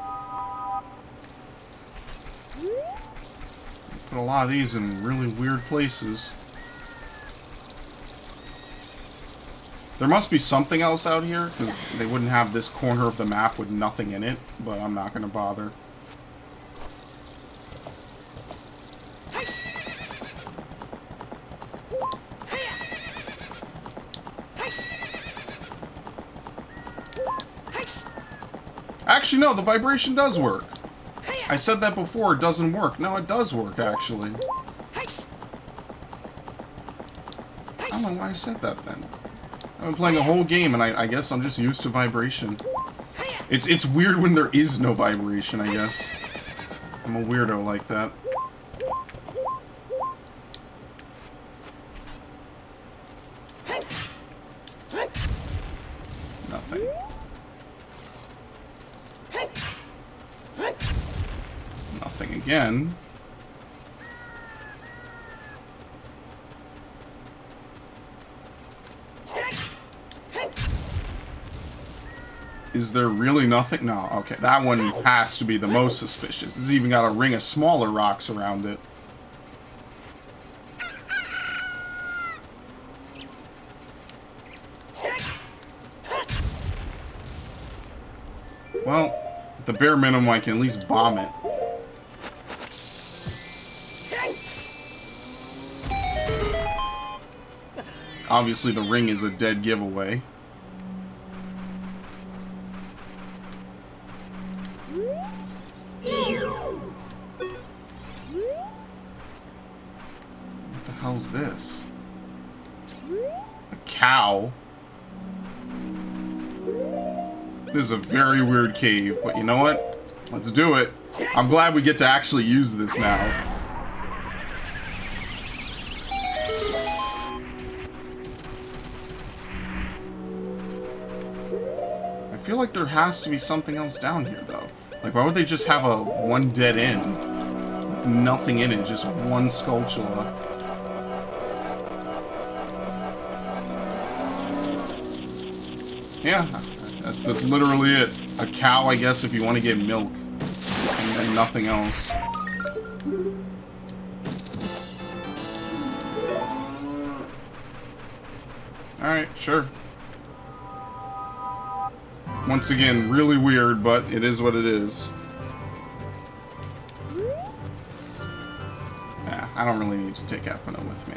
Put a lot of these in really weird places. There must be something else out here, because they wouldn't have this corner of the map with nothing in it, but I'm not going to bother. Actually, no, the vibration does work. I said that before, it doesn't work. No, it does work, actually. I don't know why I said that then. I've been playing a whole game, and I guess I'm just used to vibration. It's weird when there is no vibration, I guess. I'm a weirdo like that. Nothing. Nothing again. Is there really nothing? No, okay. That one has to be the most suspicious. It's even got a ring of smaller rocks around it. Well, at the bare minimum, I can at least bomb it. Obviously, the ring is a dead giveaway. What the hell's this? A cow? This is a very weird cave, but you know what? Let's do it. I'm glad we get to actually use this now. I feel like there has to be something else down here, though. Like, why would they just have one dead end? With nothing in it, just one skulltula. Yeah, that's literally it. A cow, I guess, if you want to get milk. And nothing else. Alright, sure. Once again, really weird, but it is what it is. Yeah, I don't really need to take Epona with me.